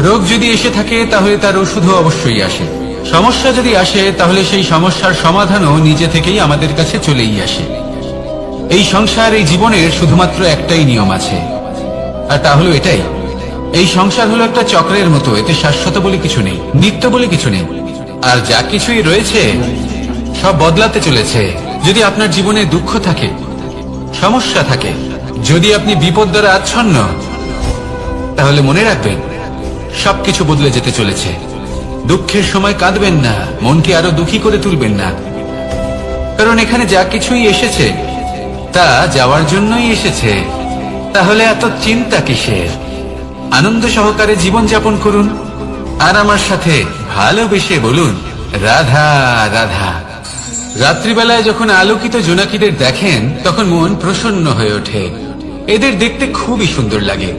রোগ যদি এসে থাকে তাহলে তার ওষুধও অবশ্যই আসে। সমস্যা যদি আসে তাহলে সেই সমস্যার সমাধানও নিজে থেকেই আমাদের কাছে চলেই আসে। এই সংসার, এই জীবনের শুধুমাত্র একটাই নিয়ম আছে, আর তা হলো এটাই, এই সংসার হলো একটা চক্রের মতো। এতে শাশ্বত বলে কিছু নেই, নিত্য বলে কিছু নেই। আর যা কিছুই রয়েছে সব বদলাতে চলেছে। যদি আপনার জীবনে দুঃখ থাকে, সমস্যা থাকে, যদি আপনি বিপদ দ্বারা আচ্ছন্ন, তাহলে মনে রাখবেন সবকিছু বদলে যেতে চলেছে। দুঃখের সময় কাঁদবেন না, মনকে আরো দুঃখী করে তুলবেন না, কারণ এখানে যা কিছুই এসেছে তা যাওয়ার জন্যই এসেছে। তাহলে এত চিন্তা কিসের? আনন্দ সহকারে জীবন যাপন করুন আর আমার সাথে ভালোবেসে বলুন, রাধা রাধা। রাত্রিবেলায় যখন আলোকিত জোনাকিদের দেখেন তখন মন প্রসন্ন হয়ে ওঠে। এদের দেখতে খুবই সুন্দর লাগে।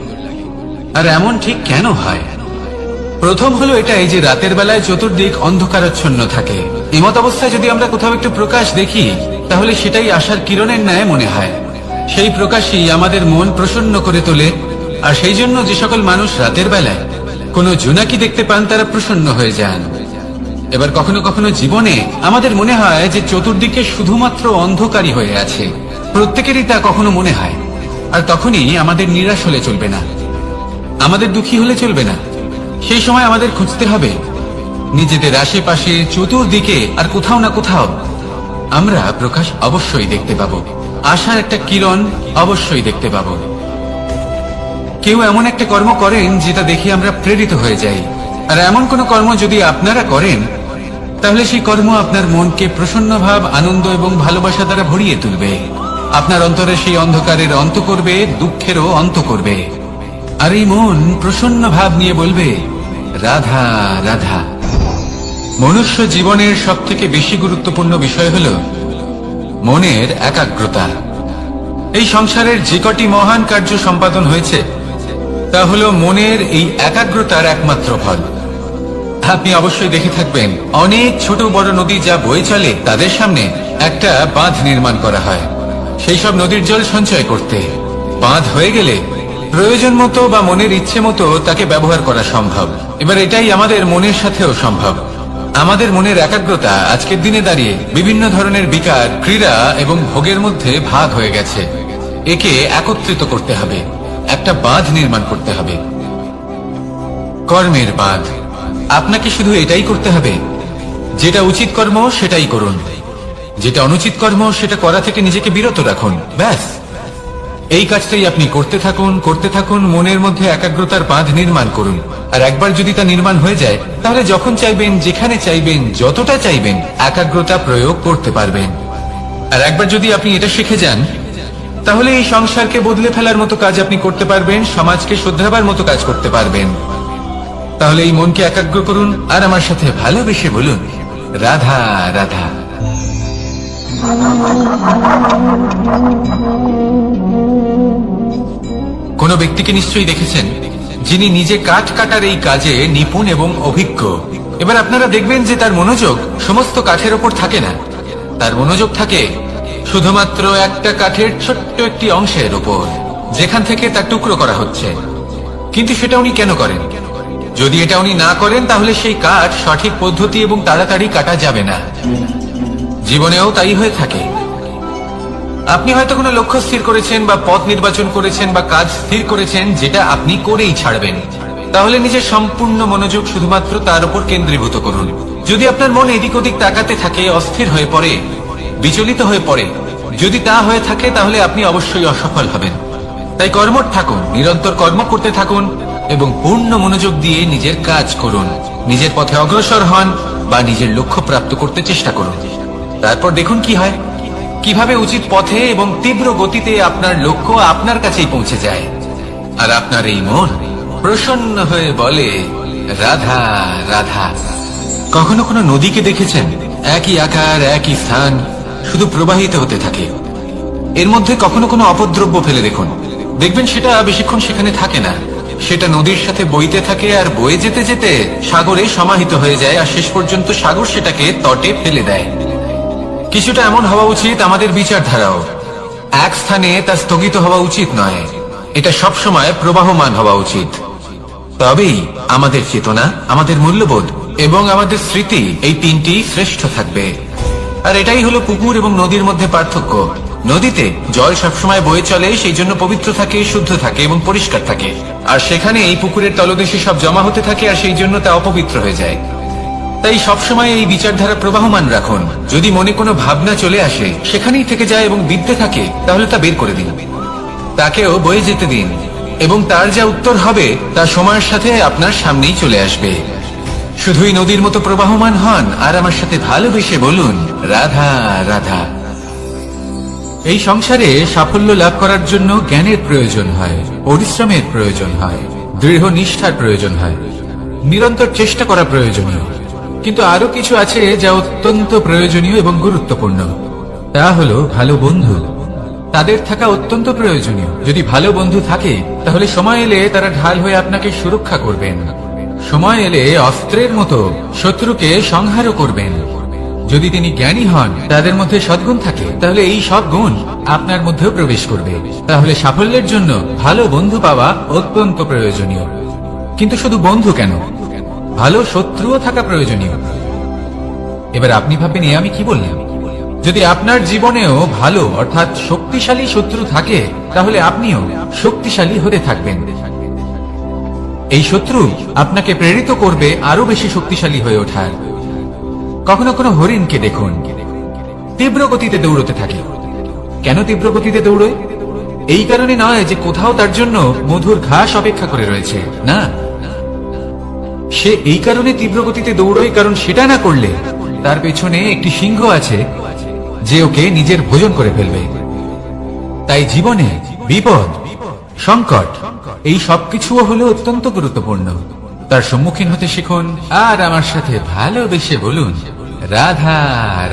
আর এমন ঠিক কেন হয়? প্রথম হলো এটাই যে রাতের বেলায় চতুর্দিক অন্ধকারাচ্ছন্ন থাকে। এমত অবস্থায় যদি আমরা কোথাও একটু প্রকাশ দেখি তাহলে সেটাই আশার কিরণের ন্যায় মনে হয়। সেই প্রকাশই আমাদের মন প্রসন্ন করে তোলে। আর সেই জন্য যে সকল মানুষ রাতের বেলায় কোনো জোনাকি দেখতে পান তারা প্রসন্ন হয়ে যান। এবার কখনো কখনো জীবনে আমাদের মনে হয় যে চতুর্দিকে শুধুমাত্র অন্ধকারই হয়ে আছে। প্রত্যেকেরই তা কখনো মনে হয়। আর তখনই আমাদের নিরাশ হলে চলবে না, আমাদের দুঃখী হলে চলবে না। সেই সময় আমাদের খুঁজতে হবে নিজেদের আশেপাশে, চতুর্দিকে, আর কোথাও না কোথাও আমরা প্রকাশ অবশ্যই দেখতে পাবো, আশার একটা কিরণ অবশ্যই দেখতে পাবো। কেউ এমন একটা কর্ম করেন যেটা দেখে আমরা প্রেরিত হয়ে যাই। আর এমন কোন কর্ম যদি আপনারা করেন তাহলে সেই কর্ম আপনার মনকে প্রসন্ন ভাব, আনন্দ এবং ভালোবাসা দ্বারা ভরিয়ে তুলবে। আপনার অন্তরে সেই অন্ধকারের অন্ত করবে, দুঃখেরও অন্ত করবে। আর এই মন প্রসন্ন ভাব নিয়ে বলবে, রাধা রাধা। মনুষ্য জীবনের সব থেকে বেশি গুরুত্বপূর্ণ বিষয় হল মনের একাগ্রতা। এই সংসারের যে কটি মহান কার্য সম্পাদন হয়েছে তা হল মনের এই একাগ্রতার একমাত্র ফল। আপনি অবশ্যই দেখে থাকবেন অনেক ছোট বড় নদী যা বয়ে চলে তাদের সামনে একটা বাঁধ নির্মাণ করা হয় সেই সব নদীর জল সঞ্চয় করতে। বাঁধ হয়ে গেলে প্রয়োজন মতো বা মনের ইচ্ছে মতো তাকে ব্যবহার করা সম্ভব। এবার এটাই আমাদের মনের সাথেও সম্ভব। আমাদের মনের একাগ্রতা আজকের দিনে দাঁড়িয়ে বিভিন্ন ধরনের বিকার, ক্রীড়া এবং ভোগের মধ্যে ভাগ হয়ে গেছে। একে একত্রিত করতে হবে, একটা বাঁধ নির্মাণ করতে হবে, কর্মের বাঁধ। আপনাকে শুধু এটাই করতে হবে, যেটা উচিত কর্ম সেটাই করুন, যেটা অনুচিত কর্ম সেটা করা থেকে নিজেকে বিরত রাখুন। ব্যাস, এই কাজটাই আপনি করতে থাকুন, মনের মধ্যে একাগ্রতার বাঁধ নির্মাণ করুন। আর একবার যদি তা নির্মাণ হয়ে যায়, তাহলে যখন চাইবেন, যেখানে চাইবেন, যতটা চাইবেন, একাগ্রতা প্রয়োগ করতে পারবেন। আর একবার যদি আপনি এটা শিখে যান, তাহলে এই সংসারকে বদলে ফেলার মতো কাজ আপনি করতে পারবেন, সমাজকে শুধরাবার মতো কাজ করতে পারবেন। তাহলে এই মনকে একাগ্র করুন আর আমার সাথে ভালোবেসে বলুন, রাধা রাধা। কোন ব্যক্তিকে নিশ্চয়ই দেখেছেন যিনি নিজে কাঠ কাটার এই কাজে নিপুণ এবং অভিজ্ঞ। এবার আপনারা দেখবেন যে তার মনোযোগ সমস্ত কাঠের ওপর থাকে না, তার মনোযোগ থাকে শুধুমাত্র একটা কাঠের ছোট্ট একটি অংশের উপর, যেখান থেকে তার টুকরো করা হচ্ছে। কিন্তু সেটা উনি কেন করেন? যদি এটা উনি না করেন, তাহলে সেই কাঠ সঠিক পদ্ধতি এবং তাড়াতাড়ি কাটা যাবে না। জীবনেও তাই হয়ে থাকে। আপনি হয়তো কোনো লক্ষ্য স্থির করেছেন বা পথ নির্বাচন করেছেন বা কাজ স্থির করেছেন, যেটা আপনি করেই ছাড়বেন। তাহলে নিজের সম্পূর্ণ মনোযোগ শুধুমাত্র তার উপর কেন্দ্রীভূত করুন। যদি আপনার মন এদিক ওদিক তাকাতে থাকে, অস্থির হয়ে পড়ে, বিচলিত হয়ে পড়ে, যদি তা হয়ে থাকে, তাহলে আপনি অবশ্যই অসফল হবেন। তাই কর্মঠ থাকুন, নিরন্তর কর্ম করতে থাকুন এবং পূর্ণ মনোযোগ দিয়ে নিজের কাজ করুন। নিজের পথে অগ্রসর হন বা নিজের লক্ষ্য প্রাপ্ত করতে চেষ্টা করুন। তারপর দেখুন কি হয়, কিভাবে উচিত পথে এবং তীব্র গতিতে আপনার লক্ষ্য আপনার কাছেই পৌঁছে যায়। আর আপনার এই মন প্রসন্ন হয়ে বলে, রাধা রাধা। কখনো কোনো নদীকে দেখেছেন? একই আকার, একই স্থান, শুধু প্রবাহিত হতে থাকে। এর মধ্যে কখনো কোনো অপদ্রব্য ফেলে দেখুন, দেখবেন সেটা বেশিক্ষণ সেখানে থাকে না। সেটা নদীর সাথে বইতে থাকে আর বয়ে যেতে যেতে সাগরে সমাহিত হয়ে যায়, আর শেষ পর্যন্ত সাগর সেটাকে তটে ফেলে দেয়। কিছুটা এমন হওয়া উচিত আমাদের বিচারধারাও। এক স্থানে তা স্থগিত হওয়া উচিত নয়, এটা সবসময় প্রবাহমান হওয়া উচিত। তবেই আমাদের চেতনা, আমাদের মূল্যবোধ এবং আমাদের স্মৃতি, এই তিনটি শ্রেষ্ঠ থাকবে। আর এটাই হলো পুকুর এবং নদীর মধ্যে পার্থক্য। নদীতে জল সবসময় বয়ে চলে, সেই জন্য পবিত্র থাকে, শুদ্ধ থাকে এবং পরিষ্কার থাকে। আর সেখানে এই পুকুরের তলদেশে সব জমা হতে থাকে, আর সেই জন্য তা অপবিত্র হয়ে যায়। তাই সবসময় এই বিচারধারা প্রবাহমান রাখুন। যদি মনে কোনো ভাবনা চলে আসে, সেখানেই থেকে যায় এবং বিদ্যে থাকে, তাহলে তা বের করে দিন, তাকেও বয়ে যেতে দিন, এবং তার যা উত্তর হবে তা সময়ের সাথে আপনার সামনেই চলে আসবে। শুধুই নদীর মতো প্রবাহমান হন আর আমার সাথে ভালোবেসে বলুন, রাধা রাধা। এই সংসারে সাফল্য লাভ করার জন্য জ্ঞানের প্রয়োজন হয়, পরিশ্রমের প্রয়োজন হয়, দৃঢ় নিষ্ঠার প্রয়োজন হয়, নিরন্তর চেষ্টা করা প্রয়োজনীয়। কিন্তু আরো কিছু আছে যা অত্যন্ত প্রয়োজনীয় এবং গুরুত্বপূর্ণ। তা হলো ভালো বন্ধু। তাদের থাকা অত্যন্ত প্রয়োজনীয়। যদি ভালো বন্ধু থাকে, তাহলে সময় এলে তারা ঢাল হয়ে আপনাকে সুরক্ষা করবেন। সময় এলে অস্ত্রের মতো শত্রুকে সংহারও করবেন। যদি তিনি জ্ঞানী হন, তাদের মধ্যে সদ্গুণ থাকে, তাহলে এই সব গুণ আপনার মধ্যেও প্রবেশ করবে। তাহলে সাফল্যের জন্য ভালো বন্ধু পাওয়া অত্যন্ত প্রয়োজনীয়। কিন্তু শুধু বন্ধু কেন, ভালো শত্রুও থাকা প্রয়োজনীয়। এবার আপনি ভাববেন, এ আমি কি বললাম? যদি আপনার জীবনেও ভালো অর্থাৎ শক্তিশালী শত্রু থাকে, তাহলে আপনিও শক্তিশালী হতে থাকবেন। এই শত্রু আপনাকে প্রেরিত করবে আরো বেশি শক্তিশালী হয়ে ওঠার। কখনো কোনো হরিণকে দেখুন, তীব্র গতিতে দৌড়তে থাকে। কেন তীব্র গতিতে দৌড়ে? এই কারণে নয় যে কোথাও তার জন্য মধুর ঘাস অপেক্ষা করে রয়েছে, না। সে এই কারণে তীব্র গতিতে দৌড়য় কারণ সেটা না করলে তার পেছনে একটি সিংহ আছে যে ওকে নিজের ভোজন করে ফেলবে। তাই জীবনে বিপদ, সংকট, এই সবকিছুও হলো অত্যন্ত গুরুত্বপূর্ণ। তার সম্মুখীন হতে শিখুন আর আমার সাথে ভালোবেসে বলুন, রাধা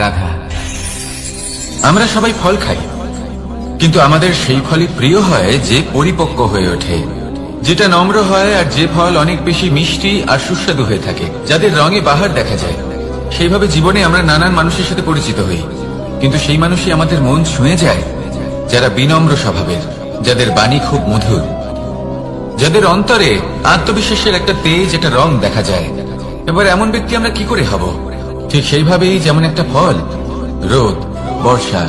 রাধা। আমরা সবাই ফল খাই, কিন্তু আমাদের সেই ফলই প্রিয় হয় যে পরিপক্ক হয়ে ওঠে, যেটা নম্র হয়, আর যে ফল অনেক বেশি মিষ্টি আর সুস্বাদু হয়ে থাকে, যাদের রঙে বাহার দেখা যায়। সেইভাবে জীবনে আমরা নানান মানুষের সাথে পরিচিত হই, কিন্তু সেই মানুষই আমাদের মন ছুঁয়ে যায় যারা বিনম্র স্বভাবের, যাদের বাণী খুব মধুর, যাদের অন্তরে আত্মবিশ্বাসের একটা তেজ, একটা রং দেখা যায়। এবার এমন ব্যক্তি আমরা কি করে হব? ঠিক সেইভাবেই যেমন একটা ফল রোদ, বর্ষা,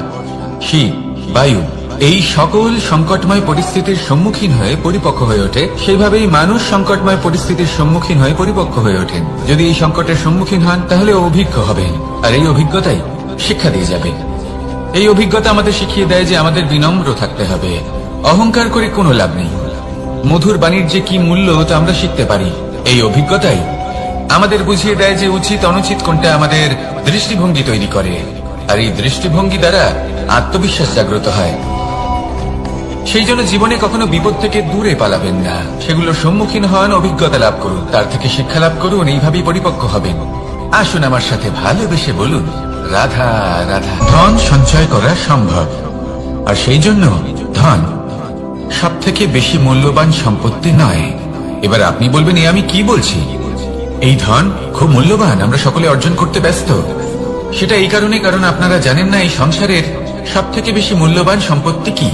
শীত, বায়ু, এই সকল সংকটময় পরিস্থিতির সম্মুখীন হয়ে পরিপক্ক হয়ে ওঠে, সেইভাবেই মানুষ সংকটময় পরিস্থিতির সম্মুখীন হয়ে পরিপক্ক হয়ে ওঠেন। যদি এই সংকটের সম্মুখীন হন, তাহলে অভিজ্ঞ হবেন, আর এই অভিজ্ঞতাই শিক্ষা দিয়ে যাবে। এই অভিজ্ঞতা আমাদের শিখিয়ে দেয় যে আমাদের বিনম্র থাকতে হবে, অহংকার করে কোনো লাভ নেই। মধুর বাণীর যে কি মূল্য তা আমরা শিখতে পারি। এই অভিজ্ঞতাই আমাদের বুঝিয়ে দেয় যে উচিত অনুচিত কোনটা আমাদের দৃষ্টিভঙ্গি তৈরি করে, আর এই দৃষ্টিভঙ্গি দ্বারা আত্মবিশ্বাস জাগ্রত হয়। সেই জন্য জীবনে কখনো বিপদ থেকে দূরে পালাবেন না, সেগুলোর সম্মুখীন হন, অভিজ্ঞতা লাভ করুন, তার থেকে শিক্ষা লাভ করুন, এইভাবেই পরিপক্ক হবেন। আসুন আমার সাথে ভালোবেসে বলুন, রাধা রাধা। ধন সঞ্চয় করা সম্ভব, আর সেই জন্য ধন সব থেকে বেশি মূল্যবান সম্পত্তি নয়। এবার আপনি বলবেন, আমি কি বলছি? এই ধন খুব মূল্যবান, আমরা সকলে অর্জন করতে ব্যস্ত। সেটা এই কারণে, কারণ আপনারা জানেন না এই সংসারের সব থেকে বেশি মূল্যবান সম্পত্তি কি।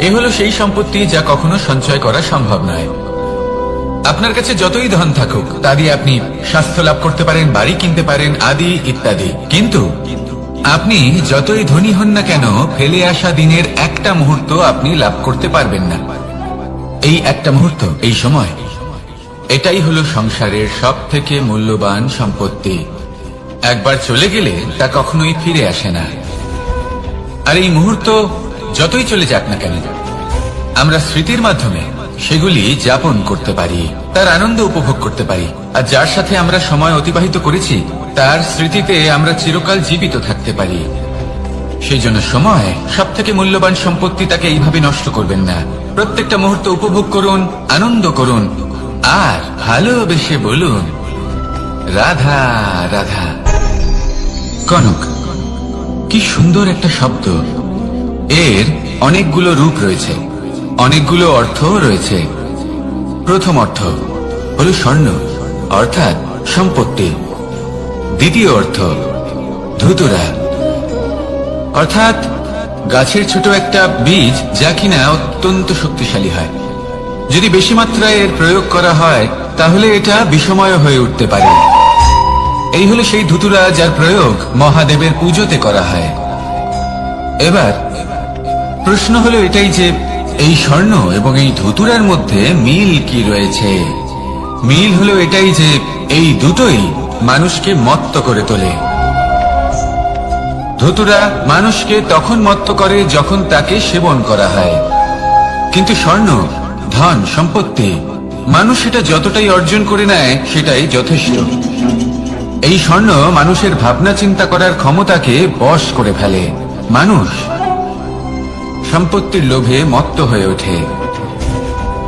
এ হলো সেই সম্পত্তি যা কখনো সঞ্চয় করা সম্ভব নয়। আপনার কাছে যতই ধন থাকুক তা দিয়ে আপনি স্বাস্থ্য লাভ করতে পারেন, বাড়ি কিনতে পারেন, আদি ইত্যাদি, কিন্তু আপনি যতই ধনী হন না কেন, ফেলে আসা দিনের একটা মুহূর্ত আপনি লাভ করতে পারবেন না। এই একটা মুহূর্ত, এই সময়, এটাই হলো সংসারের সব থেকে মূল্যবান সম্পত্তি। একবার চলে গেলে তা কখনোই ফিরে আসে না। আর এই মুহূর্ত যতই চলে যাক না কেন, আমরা স্মৃতির মাধ্যমে সেগুলি যাপন করতে পারি, তার আনন্দ উপভোগ করতে পারি। আর যার সাথে আমরা সময় অতিবাহিত করেছি তার স্মৃতিতে আমরা চিরকাল জীবিত থাকতে পারি। সেই জন্য সময় সব থেকে মূল্যবান সম্পত্তি, তাকে এইভাবে নষ্ট করবেন না। প্রত্যেকটা মুহূর্ত উপভোগ করুন, আনন্দ করুন, আর ভালোবেসে বলুন, রাধা রাধা। কনক, কি সুন্দর একটা শব্দ। এর অনেকগুলো রূপ রয়েছে, অনেকগুলো অর্থও রয়েছে। প্রথম অর্থ হল স্বর্ণ, অর্থাৎ সম্পত্তি। দ্বিতীয় অর্থ ধুতুরা, অর্থাৎ গাছের ছোট একটা বীজ, যা কিনা অত্যন্ত শক্তিশালী হয়। যদি বেশি মাত্রায় এর প্রয়োগ করা হয় তাহলে এটা বিষময় হয়ে উঠতে পারে। এই হলো সেই ধুতুরা যার প্রয়োগ মহাদেবের পুজোতে করা হয়। এবার প্রশ্ন হলো এটাই যে এই স্বর্ণ এবং এই ধুতুরার মধ্যে মিল কি রয়েছে। মিল হলো এটাই যে এই দুটোই মানুষকে মত্ত করে তোলে। ধুতুরা মানুষকে তখন মত্ত করে যখন তাকে সেবন করা হয়, কিন্তু স্বর্ণ, ধন, সম্পত্তি, মানুষ সেটা যতটাই অর্জন করে নেয় সেটাই যথেষ্ট। এই স্বর্ণ মানুষের ভাবনা চিন্তা করার ক্ষমতাকে বশ করে ফেলে। মানুষ সম্পত্তির লোভে মত্ত হয়ে ওঠে,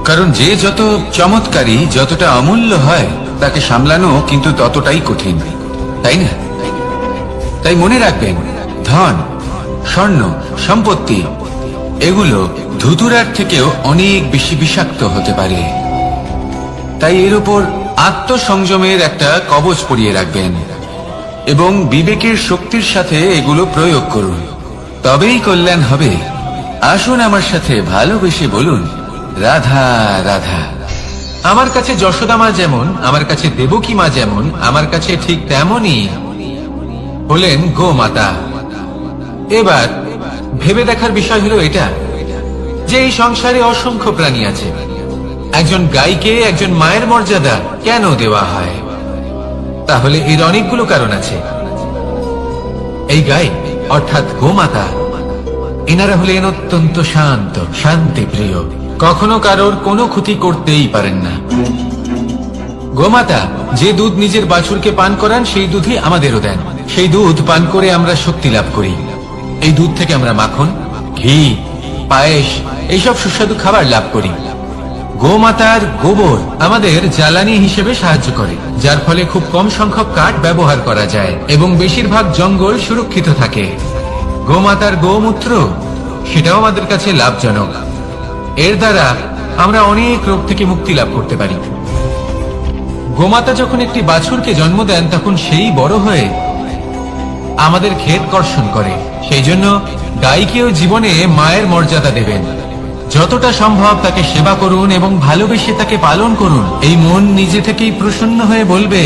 কারণ যে যত চমৎকারী, যতটা অমূল্য হয় তাকে সামলানো কিন্তু ততটাই কঠিন, তাই না? তাই মনে রাখবেন, ধন, স্বর্ণ, সম্পত্তি এগুলো ধুতুরার থেকেও অনেক বেশি বিষাক্ত হতে পারে। তাই এর উপর আত্মসংযমের একটা কবচ পরিয়ে রাখবেন এবং বিবেকের শক্তির সাথে এগুলো প্রয়োগ করুন, তবেই কল্যাণ হবে। আসুন আমার সাথে ভালোবেসে বলুন, রাধা রাধা। আমার কাছে যশোদা মা যেমন, আমার কাছে দেবকী মা যেমন, আমার কাছে ঠিক তেমনই হলেন গোমাতা। এবার ভেবে দেখার বিষয় হলো এটা যে এই সংসারে অসংখ্য প্রাণী আছে, একজন গাইকে একজন মায়ের মর্যাদা কেন দেওয়া হয়? তাহলে এর অনেকগুলো কারণ আছে। এই গাই অর্থাৎ গোমাতা, এনারা হলেন অত্যন্ত শান্ত, শান্তি প্রিয়, কখনো কারোর কোনো ক্ষতি করতেই পারেন না। গোমাতা যে দুধ নিজের বাছুরকে পান করান সেই দুধই আমাদেরও দেন। সেই দুধ পান করে আমরা শক্তি লাভ করি। এই দুধ থেকে আমরা মাখন, ঘি, পায়েস, এইসব সুস্বাদু খাবার লাভ করি। গোমাতার গোবর আমাদের জ্বালানি হিসেবে সাহায্য করে, যার ফলে খুব কম সংখ্যক কাঠ ব্যবহার করা যায় এবং বেশিরভাগ জঙ্গল সুরক্ষিত থাকে। গোমাতার গোমূত্র, সেটাও আমাদের কাছে লাভজনক। এর দ্বারা আমরা অনেক রোগ থেকে মুক্তি লাভ করতে পারি। গোমাতা যখন একটি বাছুরকে জন্ম দেন তখন সেই বড় হয়ে আমাদের ক্ষেত কর্ষণ করে। সেই জন্য গাইকেও জীবনে মায়ের মর্যাদা দেবেন। যতটা সম্ভব তাকে সেবা করুন এবং ভালোবেসে তাকে পালন করুন। এই মন নিজে থেকেই প্রসন্ন হয়ে বলবে,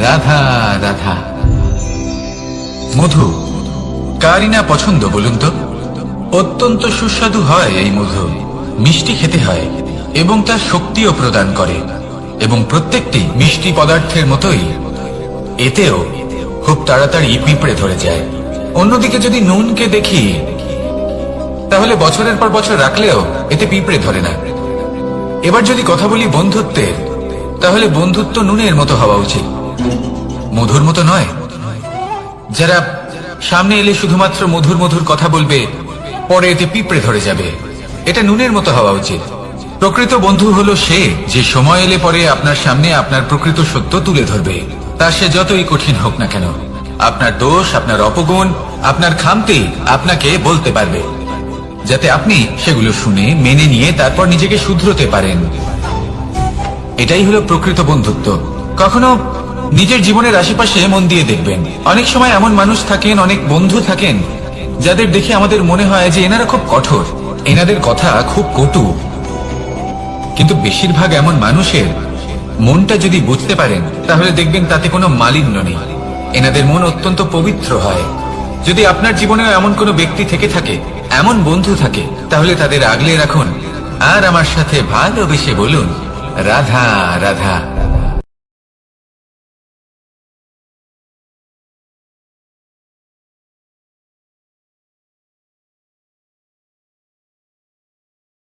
রাধা রাধা। মধু কারই না পছন্দ বলুন তো? অত্যন্ত সুস্বাদু হয় এই মধু, মিষ্টি খেতে হয় এবং তা শক্তিও প্রদান করে। এবং প্রত্যেকটি মিষ্টি পদার্থের মতোই এতেও খুব তাড়াতাড়ি পিঁপড়ে ধরে যায়। অন্যদিকে যদি নুনকে দেখি, তাহলে বছরের পর বছর রাখলেও এতে পিঁপড়ে ধরে না। এবার যদি কথা বলি বন্ধুত্বের, তাহলে বন্ধুত্ব নুনের মতো হওয়া উচিত, মধুর মতো নয়। যারা সামনে এলে শুধুমাত্র মধুর মধুর কথা বলবে, পরে এতে পিঁপড়ে ধরে যাবে। এটা নুনের মতো হওয়া উচিত। প্রকৃত বন্ধু হলো সে, যে সময় এলে পরে আপনার সামনে আপনার প্রকৃত সত্য তুলে ধরবে, তা সে যতই কঠিন হোক না কেন। আপনার দোষ, আপনার অপগুণ, আপনার খামতি আপনাকে বলতে পারবে, যাতে আপনি সেগুলো শুনে মেনে নিয়ে তারপর নিজেকে শুধরোতে পারেন। এটাই হলো প্রকৃত বন্ধুত্ব। কখনো নিজের জীবনের আশেপাশে মন দিয়ে দেখবেন, অনেক সময় এমন মানুষ থাকেন, অনেক বন্ধু থাকেন, যাদের দেখে আমাদের মনে হয় যে এনারা খুব কঠোর, এনাদের কথা খুব কটু। কিন্তু বেশিরভাগ এমন মানুষের মনটা যদি বুঝতে পারেন, তাহলে দেখবেন তাতে কোনো মালিন্য নেই। এনাদের মন অত্যন্ত পবিত্র হয়। যদি আপনার জীবনেও এমন কোনো ব্যক্তি থেকে থাকে, এমন বন্ধু থাকে, তাহলে তাদের আগলে রাখুন আর আমার সাথে ভালোবেসে বলুন, রাধা রাধা।